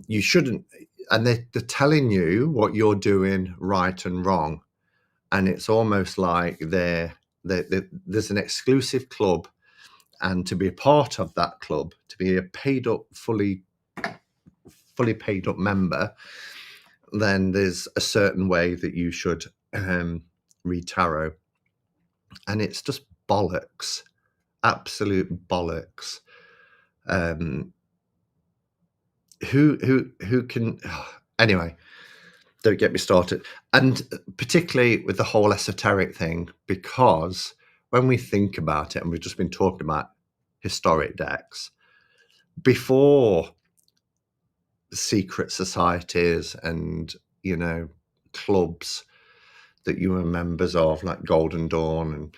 You shouldn't, and they're telling you what you're doing right and wrong. And it's almost like there's an exclusive club, and to be a part of that club, to be a paid up, fully paid up member, then there's a certain way that you should read tarot. And it's just bollocks, absolute bollocks. Who can... Anyway, don't get me started. And particularly with the whole esoteric thing, because when we think about it, and we've just been talking about historic decks, before secret societies and, clubs that you were members of, like Golden Dawn, and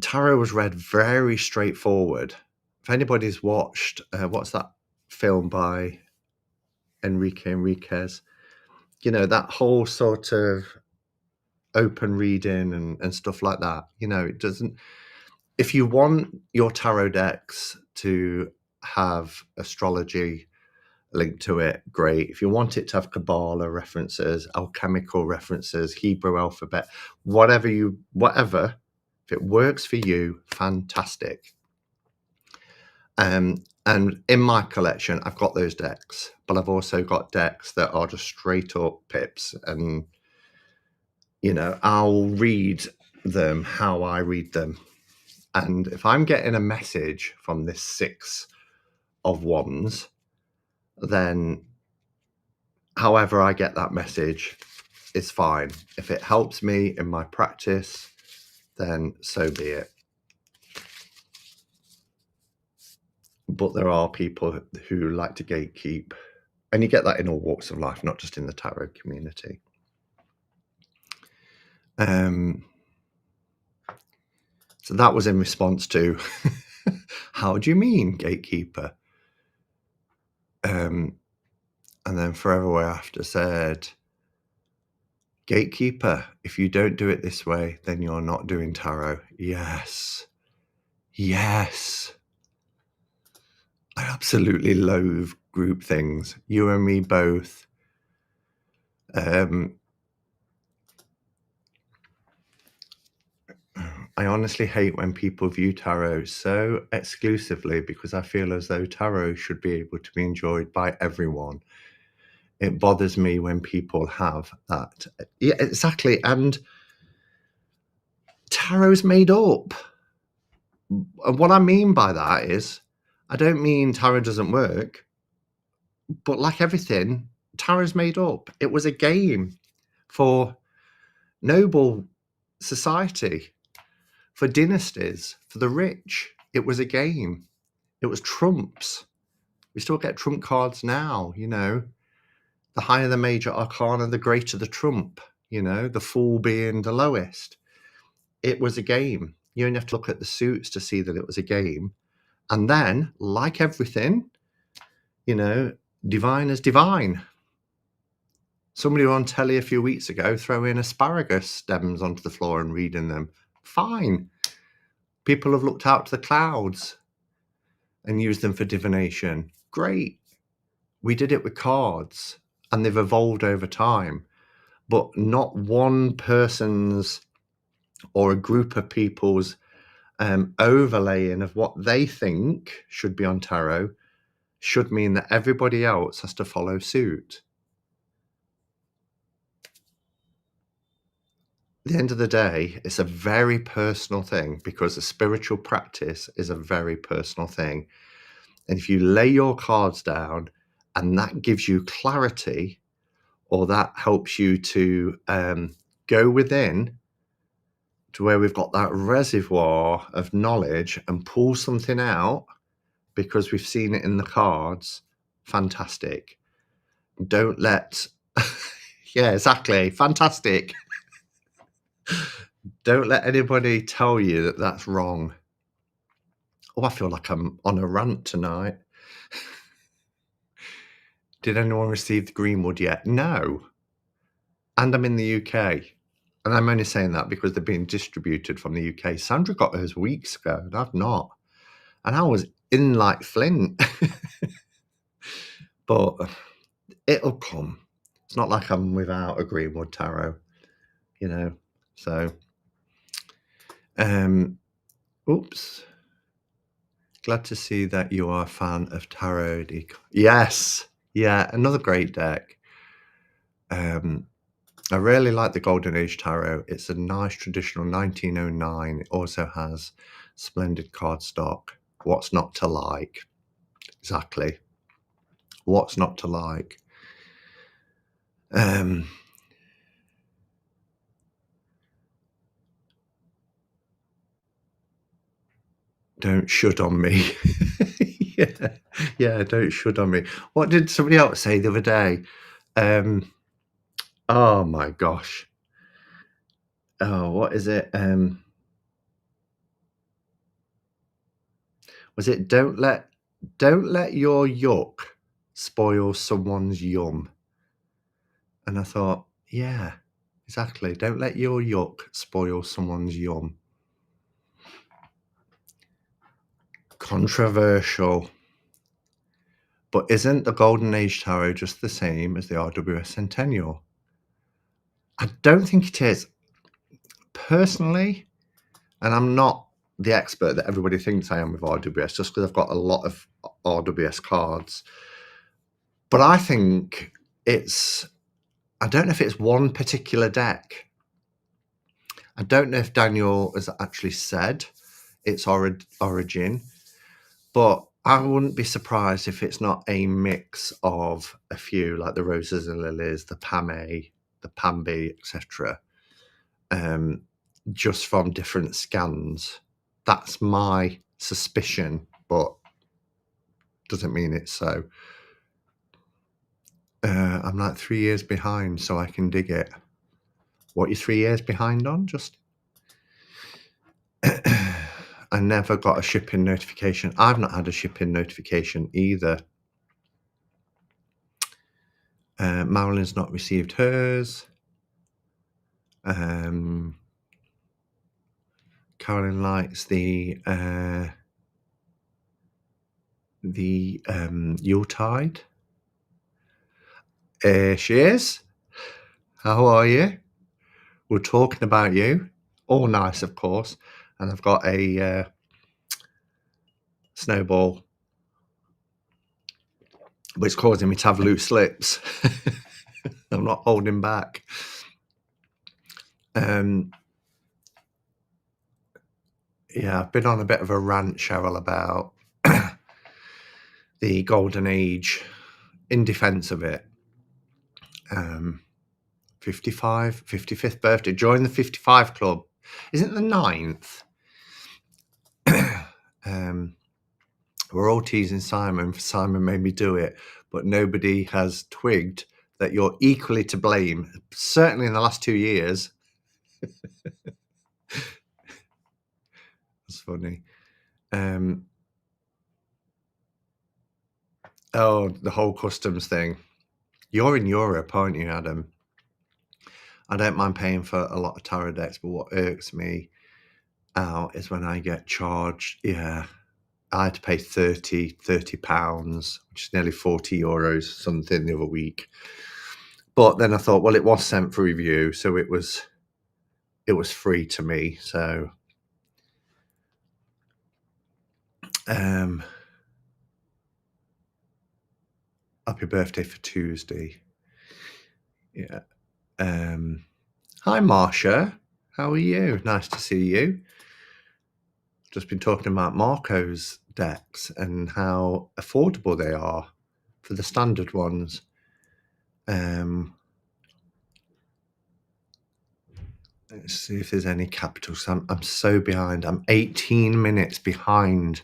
tarot was read very straightforward. If anybody's watched, what's that film by Enrique Enriquez? That whole sort of open reading and stuff like that. It doesn't... If you want your tarot decks to have astrology linked to it, great. If you want it to have Kabbalah references, alchemical references, Hebrew alphabet, whatever, if it works for you, fantastic. And in my collection, I've got those decks, but I've also got decks that are just straight up pips, and I'll read them how I read them. And if I'm getting a message from this 6 of Wands, then however I get that message is fine. If it helps me in my practice, then so be it. But there are people who like to gatekeep, and you get that in all walks of life, not just in the tarot community. So that was in response to, how do you mean, gatekeeper? And then Forever Way After said, gatekeeper, if you don't do it this way, then you're not doing tarot. Yes. I absolutely loathe group things. You and me both. I honestly hate when people view tarot so exclusively, because I feel as though tarot should be able to be enjoyed by everyone. It bothers me when people have that. Yeah, exactly. And tarot's made up. And what I mean by that is, I don't mean tarot doesn't work, but like everything, tarot's made up. It was a game for noble society, for dynasties, for the rich. It was a game. It was trumps. We still get trump cards now, you know. The higher the major arcana, the greater the trump, you know, the fool being the lowest. It was a game. You only have to look at the suits to see that it was a game. And then, like everything, you know, divine is divine. Somebody on telly a few weeks ago throwing asparagus stems onto the floor and reading them. Fine. People have looked out to the clouds and used them for divination. Great. We did it with cards and they've evolved over time. But not one person's or a group of people's overlaying of what they think should be on tarot should mean that everybody else has to follow suit. At the end of the day, it's a very personal thing because a spiritual practice is a very personal thing. And if you lay your cards down and that gives you clarity or that helps you to go within to where we've got that reservoir of knowledge and pull something out because we've seen it in the cards, fantastic. Don't let... yeah, exactly, fantastic. Don't let anybody tell you that that's wrong. Oh, I feel like I'm on a rant tonight. Did anyone receive the Greenwood yet? No. And I'm in the UK. And I'm only saying that because they're being distributed from the UK. Sandra got hers weeks ago, and I've not. And I was in like Flint. But it'll come. It's not like I'm without a Greenwood tarot, you know. So, oops. Glad to see that you are a fan of tarot. Yes. Yeah, another great deck. I really like the Golden Age Tarot. It's a nice traditional 1909. It also has splendid cardstock. What's not to like? Exactly. What's not to like? Don't should on me. yeah, don't should on me. What did somebody else say the other day? Oh my gosh. Oh, what is it? Was it don't let your yuck spoil someone's yum? And I thought, yeah, exactly. Don't let your yuck spoil someone's yum. Controversial. But isn't the Golden Age Tarot just the same as the RWS Centennial? I don't think it is. Personally, and I'm not the expert that everybody thinks I am with RWS, just because I've got a lot of RWS cards. But I think I don't know if it's one particular deck. I don't know if Daniel has actually said its origin, but I wouldn't be surprised if it's not a mix of a few, like the Roses and Lilies, the Pam A, the Pam B, etc. Just from different scans. That's my suspicion, but doesn't mean it's so. I'm like 3 years behind, so I can dig it. What are you 3 years behind on? Just I never got a shipping notification. I've not had a shipping notification either. Marilyn's not received hers. Carolyn likes the Yuletide. She is. How are you? We're talking about you. All nice, of course. And I've got a snowball, but it's causing me to have loose lips. I'm not holding back. Yeah, I've been on a bit of a rant, Cheryl, about the golden age in defense of it. 55th birthday. Join the 55 club. Isn't the 9th? We're all teasing Simon for Simon made me do it, but nobody has twigged that you're equally to blame. Certainly in the last 2 years. That's funny. Oh, the whole customs thing. You're in Europe, aren't you, Adam? I don't mind paying for a lot of tarot decks, but what irks me out is when I get charged. Yeah, I had to pay 30 pounds, which is nearly 40 euros something the other week. But then I thought, well, it was sent for review, so it was free to me. So happy birthday for Tuesday. Yeah. Hi, Marsha. How are you? Nice to see you. Just been talking about Marco's decks and how affordable they are for the standard ones. Let's see if there's any capitals. I'm so behind. I'm 18 minutes behind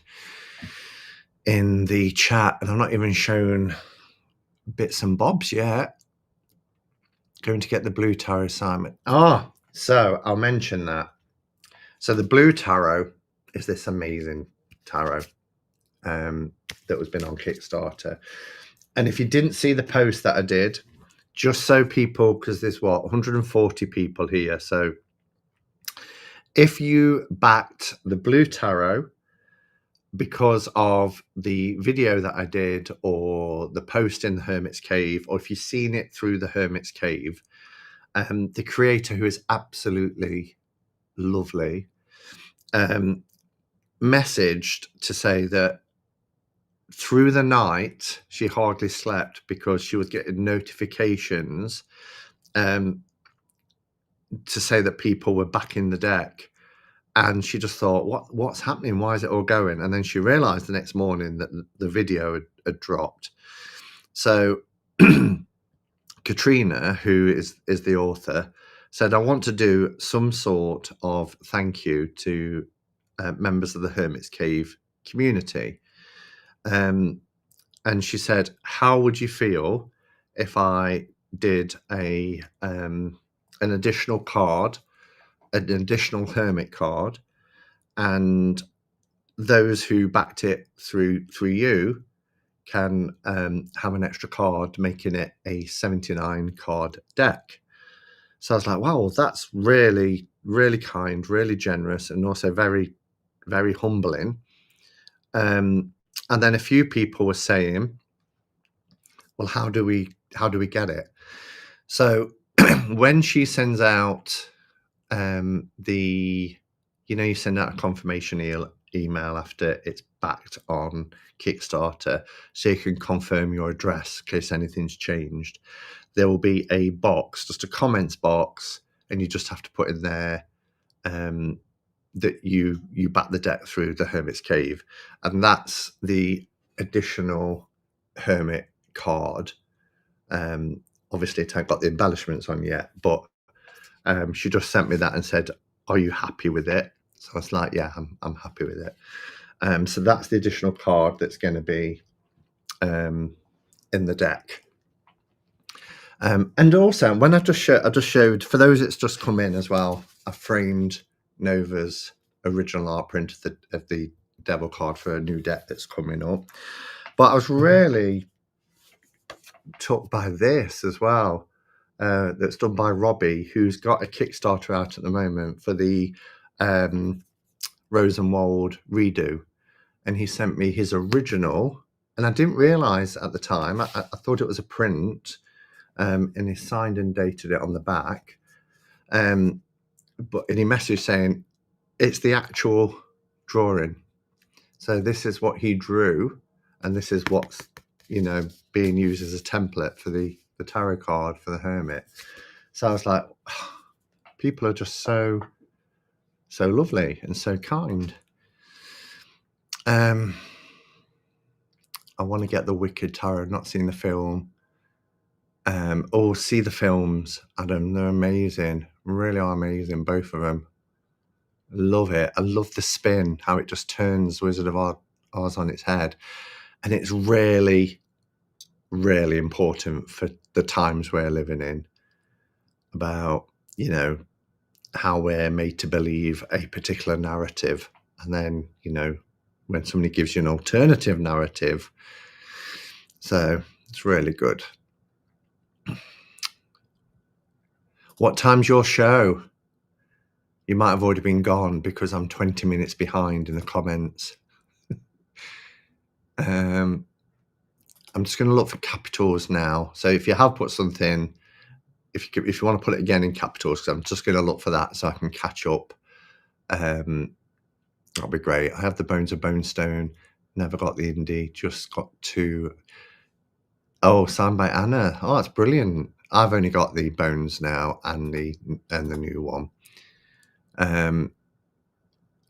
in the chat, and I'm not even showing bits and bobs yet. Going to get the blue tarot, Simon. So I'll mention that. So the blue tarot is this amazing tarot that was been on Kickstarter. And if you didn't see the post that I did, just so people, because there's 140 people here. So if you backed the blue tarot because of the video that I did or the post in the Hermit's Cave, or if you've seen it through the Hermit's Cave, the creator, who is absolutely lovely, messaged to say that through the night she hardly slept because she was getting notifications to say that people were backing the deck, and she just thought, what's happening, why is it all going? And then she realized the next morning that the video had dropped. So Katrina, who is the author, said, I want to do some sort of thank you to members of the Hermit's Cave community. And she said, how would you feel if I did an additional card, an additional Hermit card, and those who backed it through you can have an extra card, making it a 79 card deck. So I was like, wow, that's really, really kind, really generous, and also very, very humbling. And then a few people were saying, well, how do we get it? So when she sends out you send out a confirmation email after it's backed on Kickstarter, so you can confirm your address in case anything's changed. There will be a box, just a comments box, and you just have to put in there that you back the deck through the Hermit's Cave, and that's the additional Hermit card. Obviously, it hasn't got the embellishments on yet, but she just sent me that and said, are you happy with it? So I was like, yeah, I'm happy with it. So that's the additional card that's going to be in the deck. And also, when I just showed, for those that's just come in as well, I framed Nova's original art print of the Devil card for a new deck that's coming up. But I was really took by this as well. That's done by Robbie, who's got a Kickstarter out at the moment for the Rosenwald redo, and he sent me his original, and I didn't realize at the time, I thought it was a print, and he signed and dated it on the back, but he messaged saying it's the actual drawing. So this is what he drew, and this is what's being used as a template for the tarot card for the Hermit. So I was like, oh, people are just so lovely and so kind. I want to get the Wicked Tarot. I've not seen the film. See the films, Adam. They're amazing. Really are amazing, both of them. Love it. I love the spin, how it just turns Wizard of Oz on its head. And it's really, really important for the times we're living in about, you know, how we're made to believe a particular narrative. And then, you know, when somebody gives you an alternative narrative. So it's really good. What time's your show? You might have already been gone because I'm 20 minutes behind in the comments. I'm just going to look for capitals now. So if you have put something, if you want to put it again in capitals, because I'm just going to look for that so I can catch up. That'll be great. I have the Bones of Bonestone. Never got the indie. Just got 2. Oh, signed by Anna. Oh, that's brilliant. I've only got the Bones now and the new one.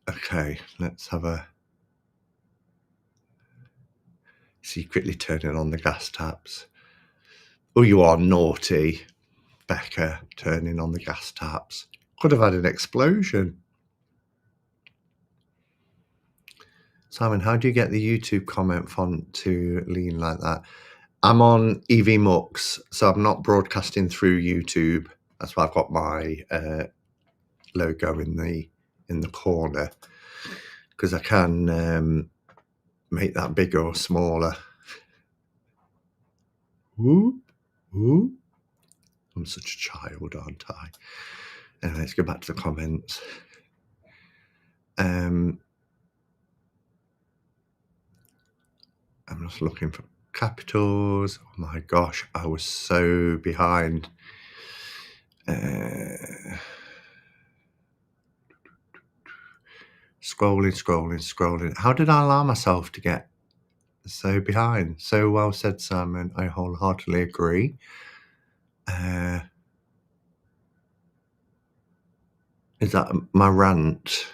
Okay, let's have a secretly turning on the gas taps. Oh, you are naughty, Becca, turning on the gas taps. Could have had an explosion. Simon, how do you get the YouTube comment font to lean like that? I'm on EV Mux, so I'm not broadcasting through YouTube. That's why I've got my logo in the corner, because I can make that bigger or smaller. Ooh, ooh. I'm such a child, aren't I? Anyway, let's go back to the comments. I'm just looking for capitals. Oh my gosh, I was so behind. Scrolling. How did I allow myself to get so behind? So well said, Simon. I wholeheartedly agree. Is that my rant?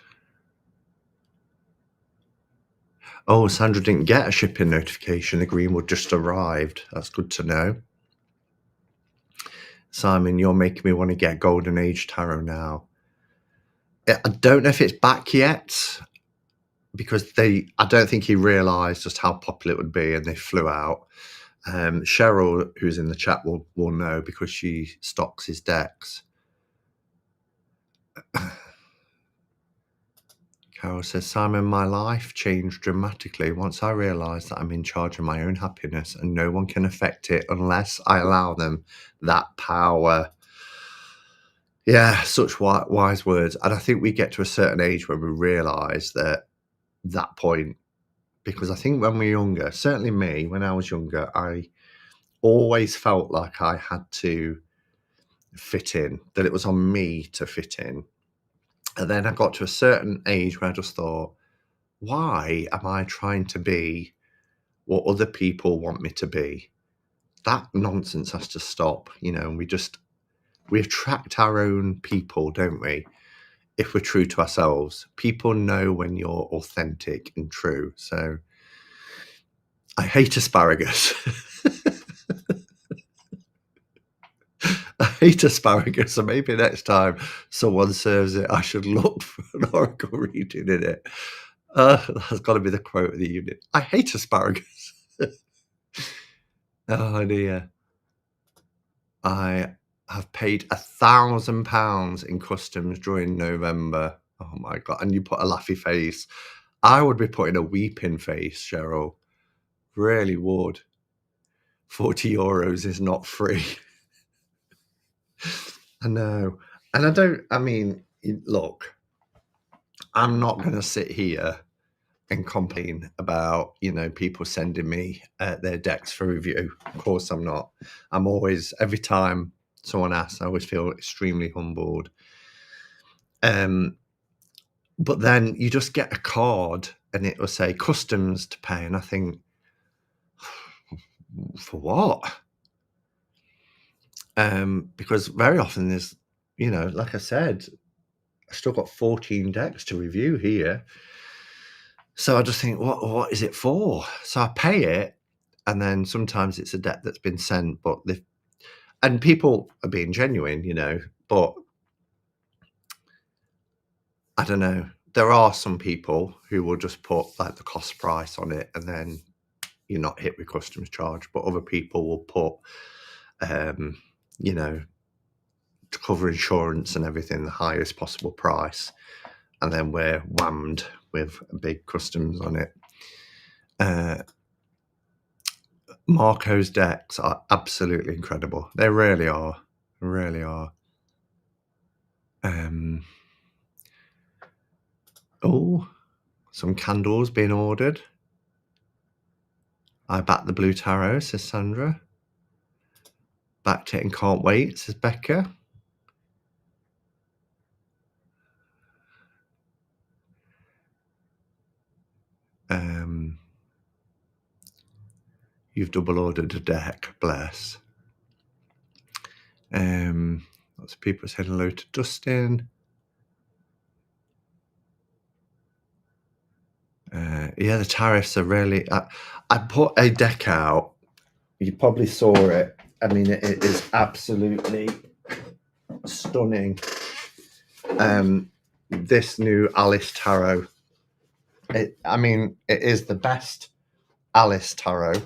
Oh, Sandra didn't get a shipping notification. The Greenwood just arrived. That's good to know. Simon, you're making me want to get Golden Age Tarot now. I don't know if it's back yet, because I don't think he realised just how popular it would be, and they flew out. Cheryl, who's in the chat, will know because she stocks his decks. Carol says, Simon, my life changed dramatically once I realised that I'm in charge of my own happiness and no one can affect it unless I allow them that power. Yeah, such wise words. And I think we get to a certain age when we realise that point, because I think when we're younger, certainly me, when I was younger, I always felt like I had to fit in, that it was on me to fit in. And then I got to a certain age where I just thought, why am I trying to be what other people want me to be? That nonsense has to stop, you know. And we attract our own people, don't we? If we're true to ourselves, people know when you're authentic and true. So I hate asparagus. I hate asparagus, so maybe next time someone serves it, I should look for an oracle reading in it. That's got to be the quote of the unit. I hate asparagus. Oh dear. I have paid £1,000 in customs during November. Oh my God. And you put a laughy face. I would be putting a weeping face, Cheryl. Really would. €40 is not free. I know. And look, I'm not going to sit here and complain about, people sending me their decks for review. Of course I'm not. I'm always, every time someone asks, I always feel extremely humbled. But then you just get a card and it will say customs to pay. And I think, for what? Because very often there's, like I said, I still got 14 decks to review here. So I just think, what is it for? So I pay it, and then sometimes it's a deck that's been sent, but and people are being genuine, you know, but I don't know. There are some people who will just put like the cost price on it, and then you're not hit with customs charge. But other people will put, you know, to cover insurance and everything, the highest possible price, and then we're whammed with big customs on it. Marco's decks are absolutely incredible. They really are. Really are. Oh, some candles being ordered. I backed the blue tarot, says Sandra. Backed it and can't wait, says Becca. You've double ordered a deck, bless. Lots of people saying hello to Dustin. Yeah, the tariffs are really. I put a deck out. You probably saw it. I mean, it is absolutely stunning. This new Alice Tarot. It is the best Alice Tarot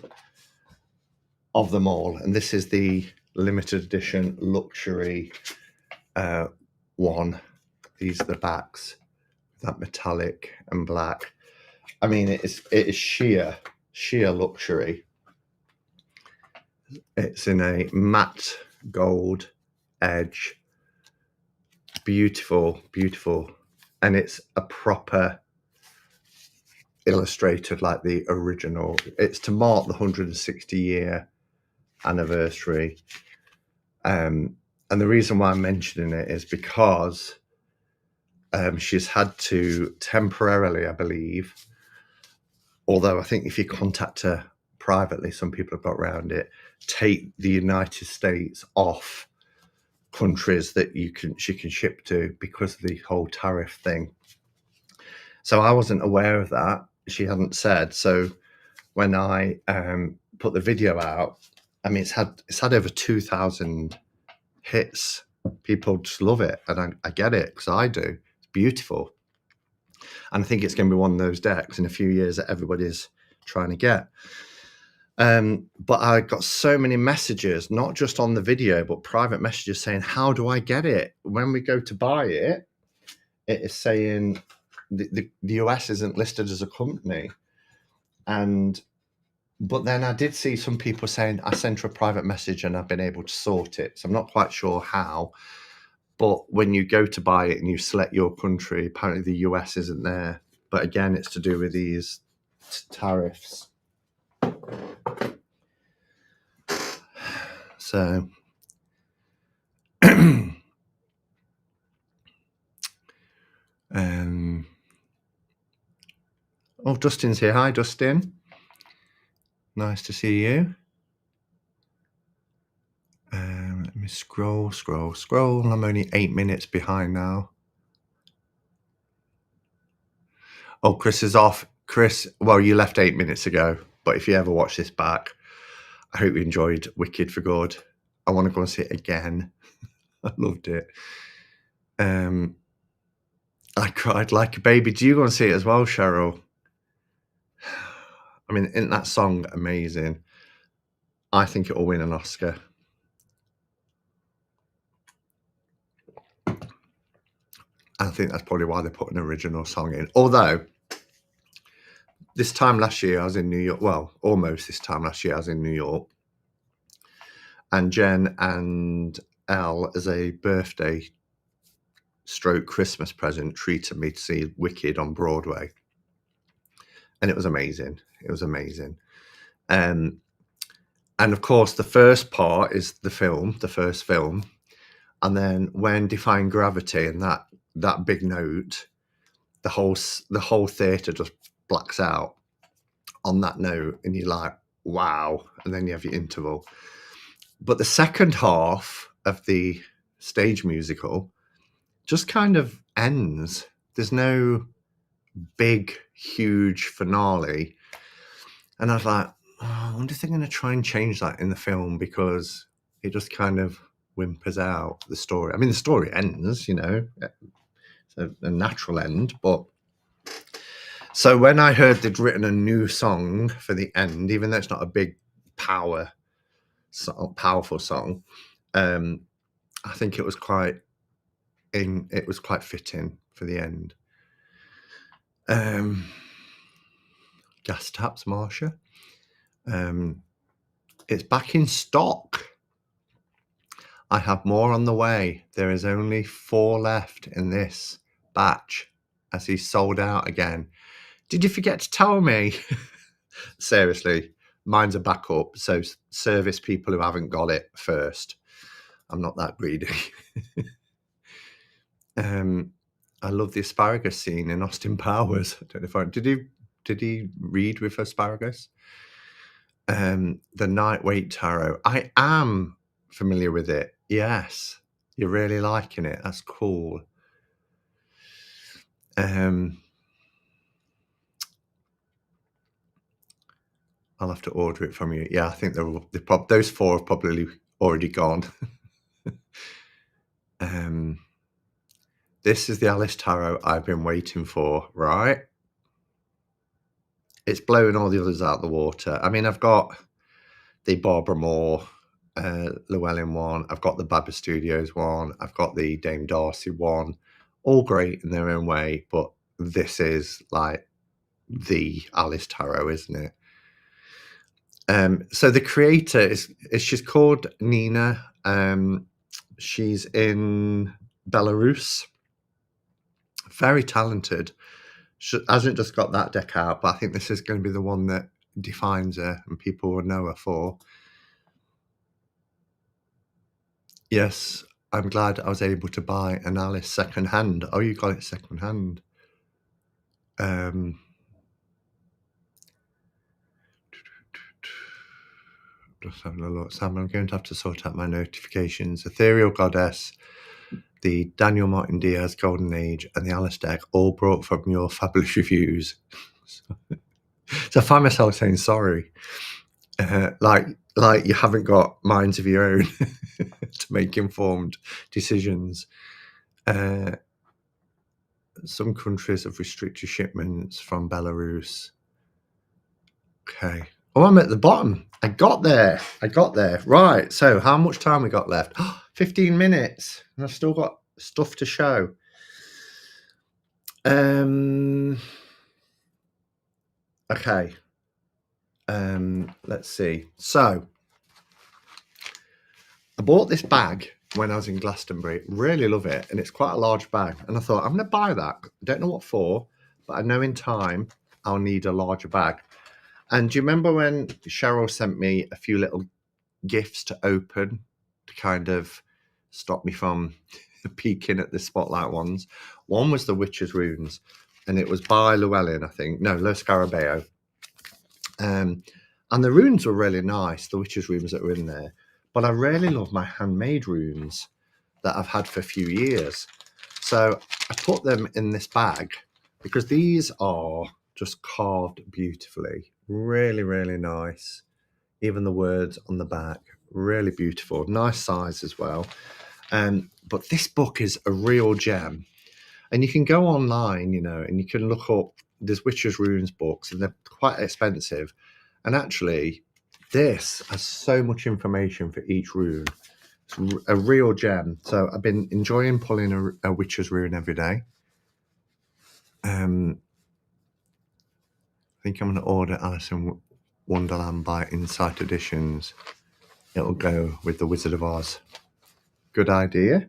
of them all, and this is the limited edition luxury one. These are the backs, that metallic and black. I mean, it is sheer luxury. It's in a matte gold edge, beautiful, and it's a proper illustrated like the original. It's to mark the 160-year anniversary. And the reason why I'm mentioning it is because she's had to temporarily, I believe, although I think if you contact her privately, some people have got around it, take the United States off countries that she can ship to because of the whole tariff thing. So I wasn't aware of that. She hadn't said. So when I put the video out, I mean, it's had over 2,000 hits. People just love it, and I get it because I do. It's beautiful, and I think it's going to be one of those decks in a few years that everybody's trying to get. But I got so many messages, not just on the video, but private messages saying, "How do I get it?" When we go to buy it, it is saying the US isn't listed as a company, but then I did see some people saying I sent her a private message and I've been able to sort it. So I'm not quite sure how. But when you go to buy it and you select your country, apparently the US isn't there. But again, it's to do with these tariffs. So, oh, Dustin's here. Hi, Dustin. Nice to see you. Let me scroll. I'm only 8 minutes behind now. Oh, Chris is off. Chris, well, you left 8 minutes ago, but if you ever watch this back, I hope you enjoyed Wicked for Good. I want to go and see it again. I loved it. I cried like a baby. Do you go and see it as well, Cheryl? I mean, isn't that song amazing? I think it will win an Oscar. I think that's probably why they put an original song in. Although, this time last year I was in New York. Well, almost this time last year I was in New York. And Jen and Elle, as a birthday / Christmas present, treated me to see Wicked on Broadway. And it was amazing. And of course, the first part is the first film. And then when Defying Gravity and that big note, the whole theatre just blacks out on that note. And you're like, wow. And then you have your interval. But the second half of the stage musical just kind of ends. There's no big, huge finale. And I was like, oh, wonder if they're going to try and change that in the film, because it just kind of whimpers out the story. I mean, the story ends, it's a natural end, but so when I heard they'd written a new song for the end, even though it's not a big powerful song, I think it was quite fitting for the end. Gas taps, Marsha. It's back in stock. I have more on the way. There is only 4 left in this batch, as he's sold out again. Did you forget to tell me? Seriously, mine's a backup, so service people who haven't got it first. I'm not that greedy. I love the asparagus scene in Austin Powers. I don't know if did he read with asparagus? The Nightweight Tarot. I am familiar with it. Yes, you're really liking it. That's cool. I'll have to order it from you. Yeah, I think those 4 have probably already gone. This is the Alice Tarot I've been waiting for, right? It's blowing all the others out the water. I mean, I've got the Barbara Moore Llewellyn one. I've got the Babba Studios one. I've got the Dame Darcy one. All great in their own way, but this is like the Alice Tarot, isn't it? So the creator she's called Nina. She's in Belarus. Very talented. She hasn't just got that deck out, but I think this is going to be the one that defines her and people will know her for. Yes, I'm glad I was able to buy an Alice second hand. Oh, you got it second hand. Just having a look. Sam, I'm going to have to sort out my notifications. Ethereal Goddess, the Daniel Martin Diaz Golden Age, and the Alice deck, all brought from your fabulous reviews. So I find myself saying sorry. Like you haven't got minds of your own to make informed decisions. Some countries have restricted shipments from Belarus. Okay. Oh, I'm at the bottom. I got there. Right. So how much time we got left? 15 minutes. And I've still got stuff to show. Okay. Let's see. So I bought this bag when I was in Glastonbury. Really love it. And it's quite a large bag. And I thought, I'm going to buy that. I don't know what for, but I know in time I'll need a larger bag. And do you remember when Cheryl sent me a few little gifts to open to kind of stop me from peeking at the spotlight ones? One was the Witch's Runes, and it was by Llewellyn, I think. No, Lo Scarabeo. And the runes were really nice, the Witch's Runes that were in there. But I really love my handmade runes that I've had for a few years. So I put them in this bag because these are just carved beautifully. Really, really nice. Even the words on the back, really beautiful. Nice size as well. But this book is a real gem. And you can go online, and you can look up, there's Witcher's Runes books, and they're quite expensive. And actually, this has so much information for each rune. It's a real gem. So I've been enjoying pulling a Witcher's Rune every day. I think I'm going to order Alice in Wonderland by Insight Editions. It'll go with the Wizard of Oz. Good idea.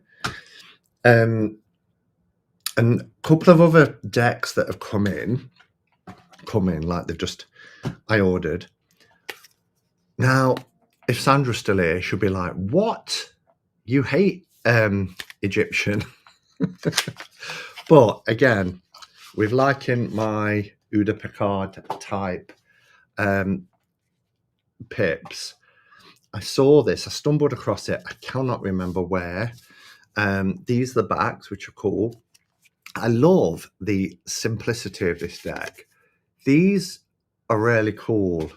And a couple of other decks that have come in, like I ordered. Now, if Sandra's still here, she'll be like, what? You hate Egyptian. But again, with liking my Uda Picard type pips, I saw this, I stumbled across it, I cannot remember where. These are the backs, which are cool. I love the simplicity of this deck. These are really cool.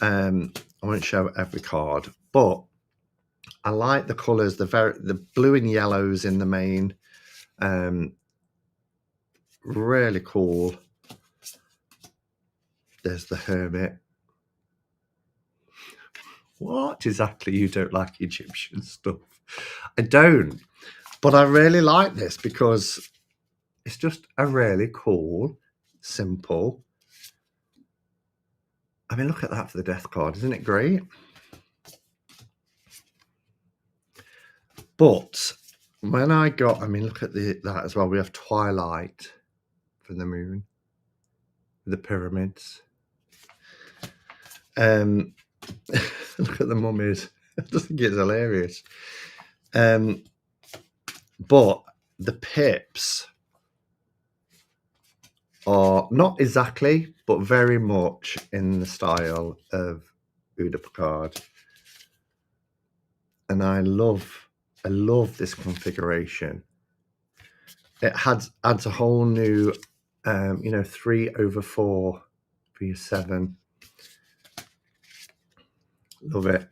I won't show every card, but I like the colours, the blue and yellows in the main. Really cool. There's the Hermit. What exactly? You don't like Egyptian stuff? I don't, but I really like this because it's just a really cool, simple. I mean, look at that for the death card. Isn't it great? But when I got, I mean, look at that as well. We have Twilight for the moon, the pyramids. Look at the mummies. I just think it's hilarious. But the pips are not exactly, but very much in the style of Uda Picard. And I love this configuration. It adds a whole new, 3/4 for your 7. Love it.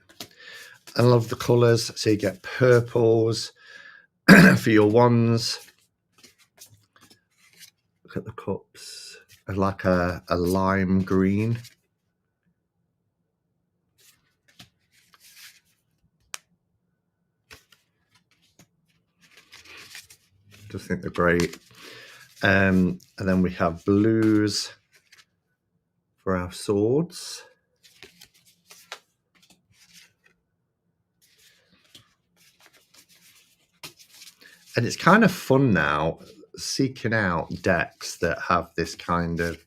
I love the colours. So you get purples for your 1s. Look at the cups. I like a lime green. Just think they're great. And then we have blues for our swords. And it's kind of fun now seeking out decks that have this kind of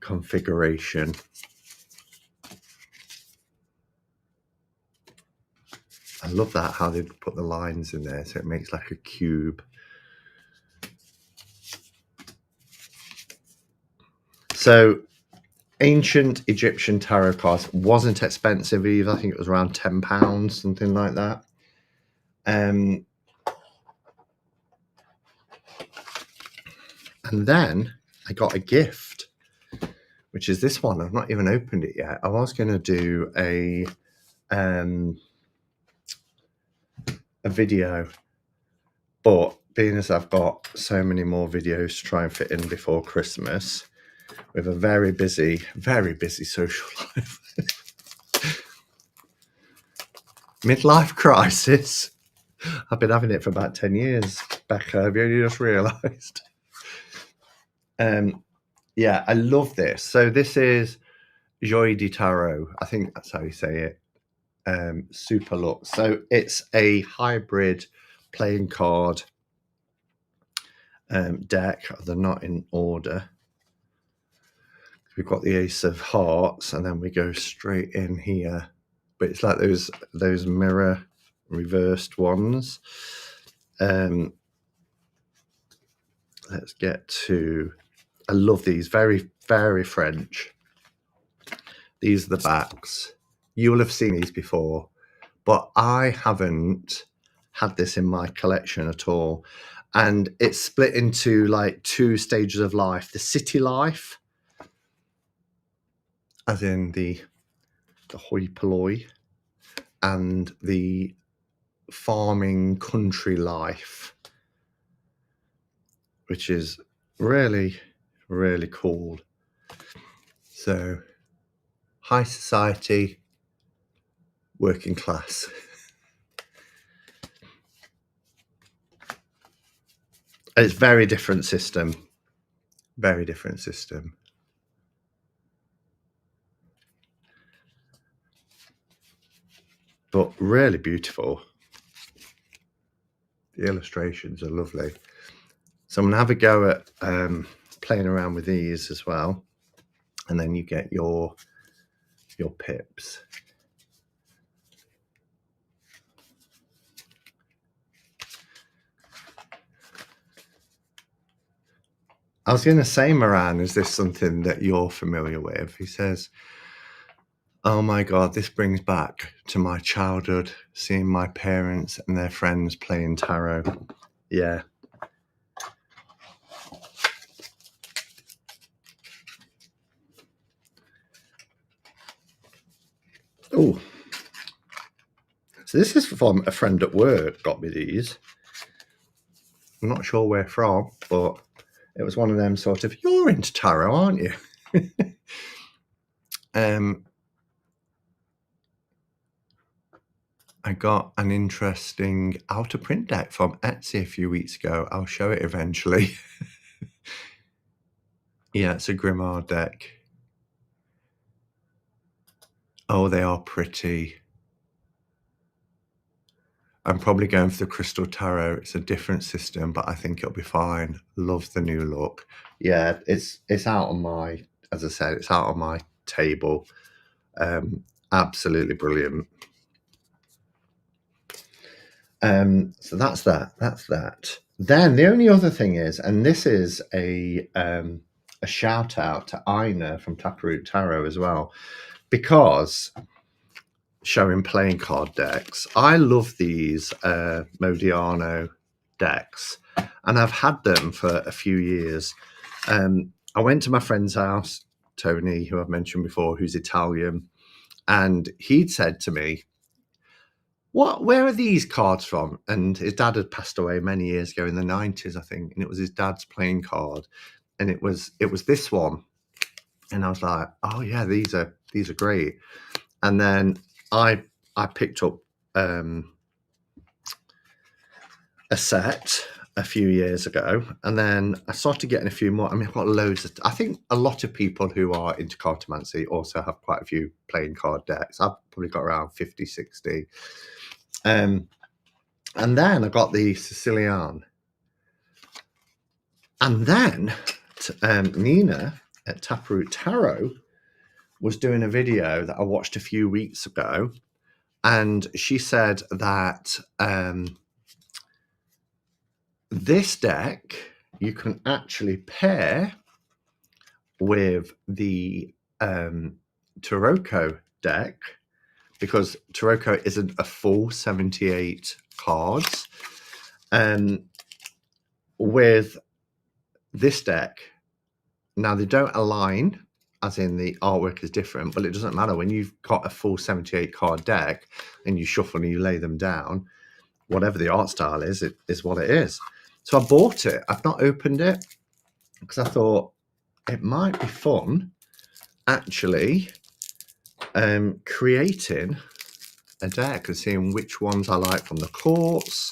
configuration. I love that, how they put the lines in there so it makes like a cube. So ancient Egyptian tarot cards wasn't expensive either. I think it was around £10, something like that. And then I got a gift, which is this one. I've not even opened it yet. I was going to do a video, but being as I've got so many more videos to try and fit in before Christmas, with a very busy social life, midlife crisis. I've been having it for about 10 years, Becca. Have you only just realised? Yeah, I love this. So this is Joy de Tarot. I think that's how you say it. Super look. So it's a hybrid playing card deck. They're not in order. We've got the Ace of Hearts, and then we go straight in here. But it's like those mirror reversed ones. Let's get to, I love these, very, very French. These are the backs. You will have seen these before, but I haven't had this in my collection at all. And it's split into like 2 stages of life. The city life, as in the hoi polloi, and the farming country life, which is really, really cool. So high society, working class. It's very different system. Very different system. But really beautiful. The illustrations are lovely. So I'm going to have a go at playing around with these as well. And then you get your pips. I was going to say, Moran, is this something that you're familiar with? He says, oh my God, this brings back to my childhood, seeing my parents and their friends playing tarot. Yeah. Oh, so this is from a friend at work got me these. I'm not sure where from, but it was one of them sort of, you're into tarot, aren't you? I got an interesting outer print deck from Etsy a few weeks ago. I'll show it eventually. Yeah, it's a Grimoire deck. Oh, they are pretty. I'm probably going for the Crystal Tarot. It's a different system, but I think it'll be fine. Love the new look. Yeah, it's out on my, as I said, it's out on my table. Absolutely brilliant. So that's that. Then the only other thing is, and this is a shout out to Ina from Taproot Tarot as well, because showing playing card decks. I love these Modiano decks, and I've had them for a few years. I went to my friend's house, Tony, who I've mentioned before, who's Italian, and he'd said to me, where are these cards from? And his dad had passed away many years ago in the 90s, I think, and it was his dad's playing card, and it was this one. And I was like, oh yeah, these are great. And then I picked up a set a few years ago, and then I started getting a few more. I mean, I've got loads I think a lot of people who are into cartomancy also have quite a few playing card decks. I've probably got around 50, 60. And then I got the Sicilian. And then Nina at Taproot Tarot was doing a video that I watched a few weeks ago, and she said that this deck you can actually pair with the Taroko deck, because Taroko isn't a full 78 cards. With this deck, now they don't align, as in the artwork is different, but it doesn't matter. When you've got a full 78 card deck and you shuffle and you lay them down, whatever the art style is, it is what it is. So I bought it. I've not opened it because I thought it might be fun actually creating a deck and seeing which ones I like from the courts,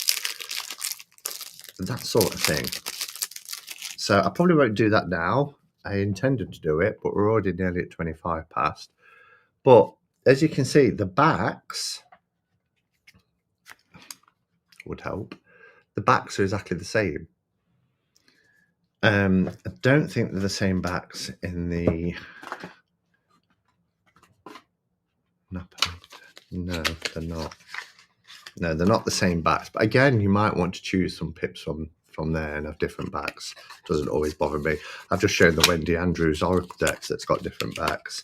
that sort of thing. So I probably won't do that now. I intended to do it, but we're already nearly at 25 past. But as you can see, the backs would help. The backs are exactly the same. I don't think they're the same backs in the No, they're not. No, they're not the same backs. But again, you might want to choose some pips from there and have different backs. Doesn't always bother me. I've just shown the Wendy Andrews Oracle decks that's got different backs.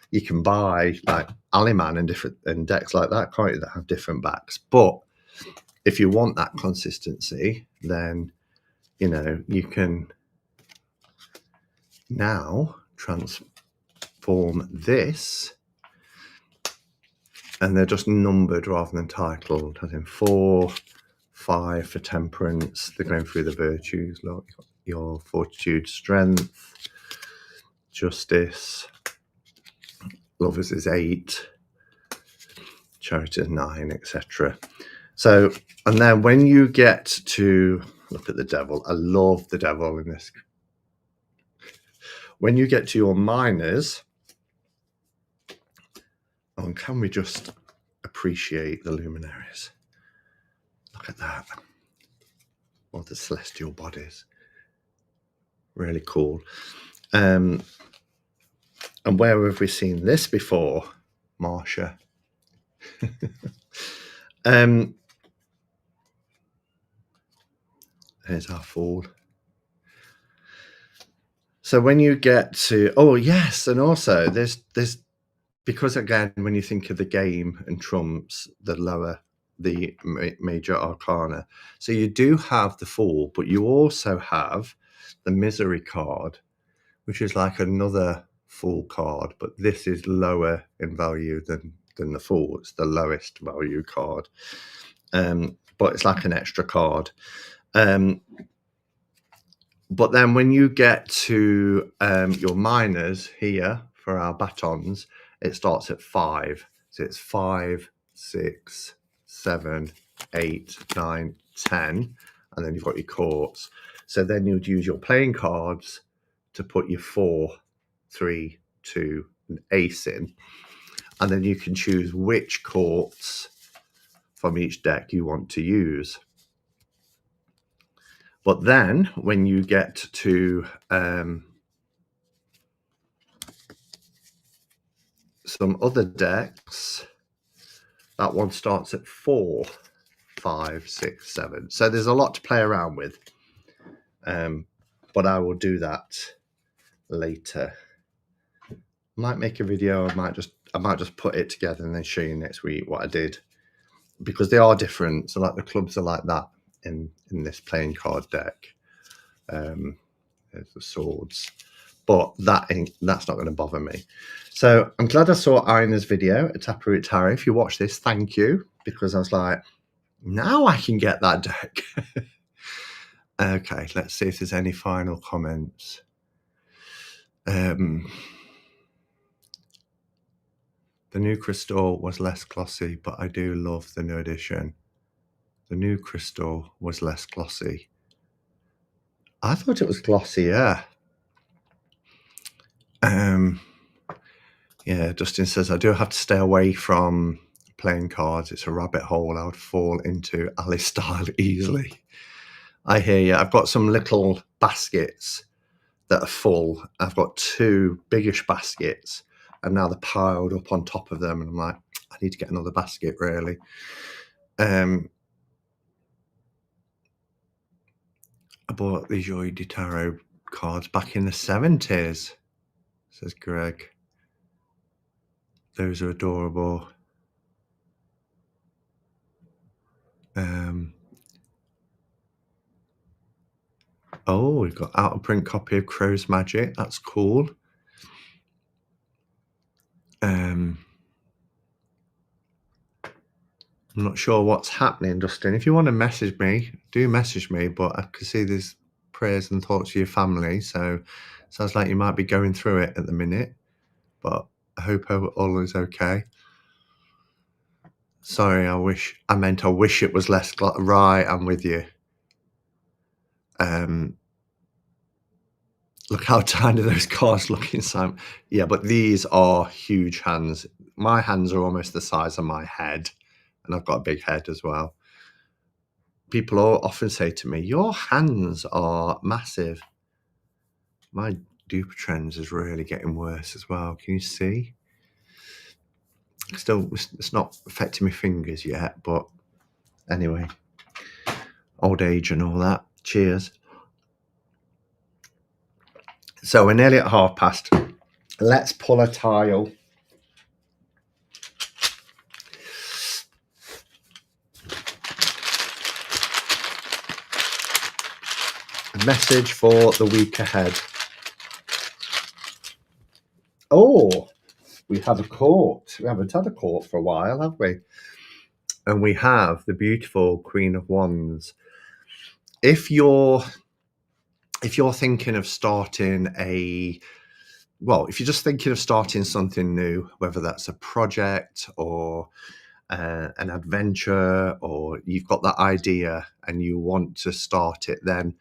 You can buy like Aliman and decks like that, can't you, that have different backs. But if you want that consistency, then you can now transform this, and they're just numbered rather than titled, as in 4, 5 for temperance. They're going through the virtues. Look, your fortitude, strength, justice, lovers is 8, charity is 9, etc. So, and then when you get to look at the devil, I love the devil in this. When you get to your minors, and can we just appreciate the luminaries? Look at that. Or the celestial bodies. Really cool. And where have we seen this before, Marsha? Here's our fool. So when you get to, oh yes, and also there's because again, when you think of the game and trumps, the lower the major arcana. So you do have the fool, but you also have the misery card, which is like another fool card, but this is lower in value than than the Fool. It's the lowest value card, but it's like an extra card. But then when you get to your minors here for our batons, it starts at 5. So it's 5, 6, 7, 8, 9, 10, and then you've got your courts. So then you'd use your playing cards to put your 4, 3, 2, and ace in, and then you can choose which courts from each deck you want to use. But then when you get to some other decks, that one starts at 4, 5, 6, 7. So there's a lot to play around with. But I will do that later. Might make a video. I might just put it together and then show you next week what I did, because they are different. So like the clubs are like that in this playing card deck. There's the swords, but that's not going to bother me. So I'm glad I saw Ina's video at Taproot Tarot. If you watch this, thank you, because I was like, now I can get that deck. Okay, let's see if there's any final comments. The new crystal was less glossy, but I do love the new edition. The new crystal was less glossy. I thought it was glossier. Yeah, Justin says, I do have to stay away from playing cards. It's a rabbit hole I would fall into Alice style easily. I hear you. I've got some little baskets that are full. I've got 2 biggish baskets, and now they're piled up on top of them, and I'm like, I need to get another basket, really. I bought the Joy de Tarot cards back in the 70s, says Greg. Those are adorable. Oh, we've got out of print copy of Crow's Magic. That's cool. I'm not sure what's happening, Justin. If you want to message me, do message me, but I can see there's prayers and thoughts for your family, so sounds like you might be going through it at the minute, but I hope all is okay. Sorry, I wish it was less right, I'm with you. Look how tiny those cards look inside. Yeah, but these are huge hands. My hands are almost the size of my head, and I've got a big head as well. People often say to me, your hands are massive. My Dupuytren's is really getting worse as well. Can you see? Still, it's not affecting my fingers yet, but anyway, old age and all that. Cheers. So we're nearly at past. Let's pull a tile. A message for the week ahead. Oh, we have a court. We haven't had a court for a while, have we? And we have the beautiful Queen of Wands. If you're thinking of starting if you're just thinking of starting something new, whether that's a project or an adventure, or you've got that idea and you want to start it, then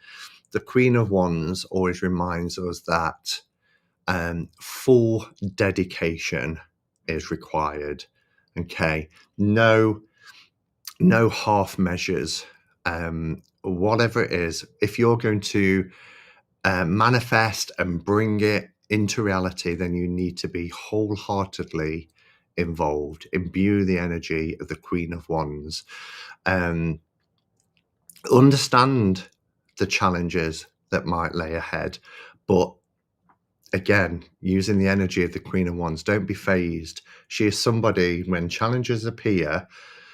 the Queen of Wands always reminds us that full dedication is required. Okay, no half measures. Whatever it is, if you're going to manifest and bring it into reality, then you need to be wholeheartedly involved. Imbue the energy of the Queen of Wands. Understand the challenges that might lay ahead, but again, using the energy of the Queen of Wands, don't be phased. She is somebody, when challenges appear,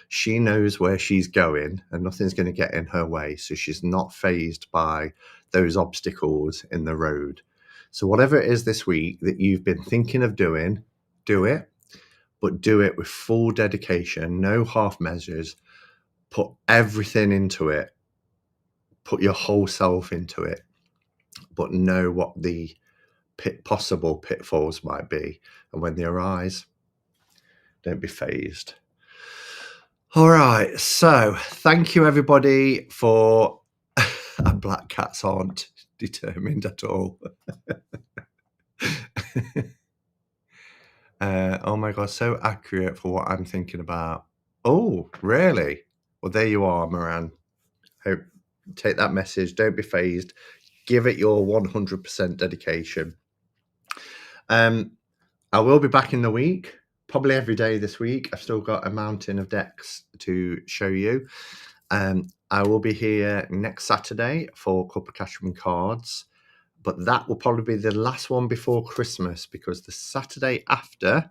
she knows where she's going and nothing's going to get in her way. So she's not phased by those obstacles in the road. So whatever it is this week that you've been thinking of doing, do it. but do it with full dedication, no half measures. Put everything into it. Put your whole self into it, but know what the possible pitfalls might be. And when they arise, don't be phased. All right. So thank you, everybody, for... And black cats aren't determined at all. Oh my God, so accurate for what I'm thinking about. Oh, really? Well, there you are, Moran. Hope, take that message. Don't be phased. Give it your 100% dedication. I will be back in the week, probably every day this week. I've still got a mountain of decks to show you. I will be here next Saturday for Cuppa Cashman cards, but that will probably be the last one before Christmas, because the Saturday after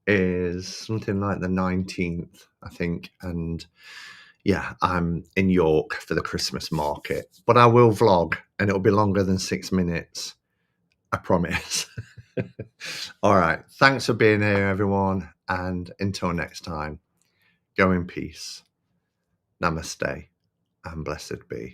is something like the 19th, I think. And yeah, I'm in York for the Christmas market, but I will vlog, and it'll be longer than 6 minutes. I promise. All right. Thanks for being here, everyone. And until next time, go in peace. Namaste and blessed be.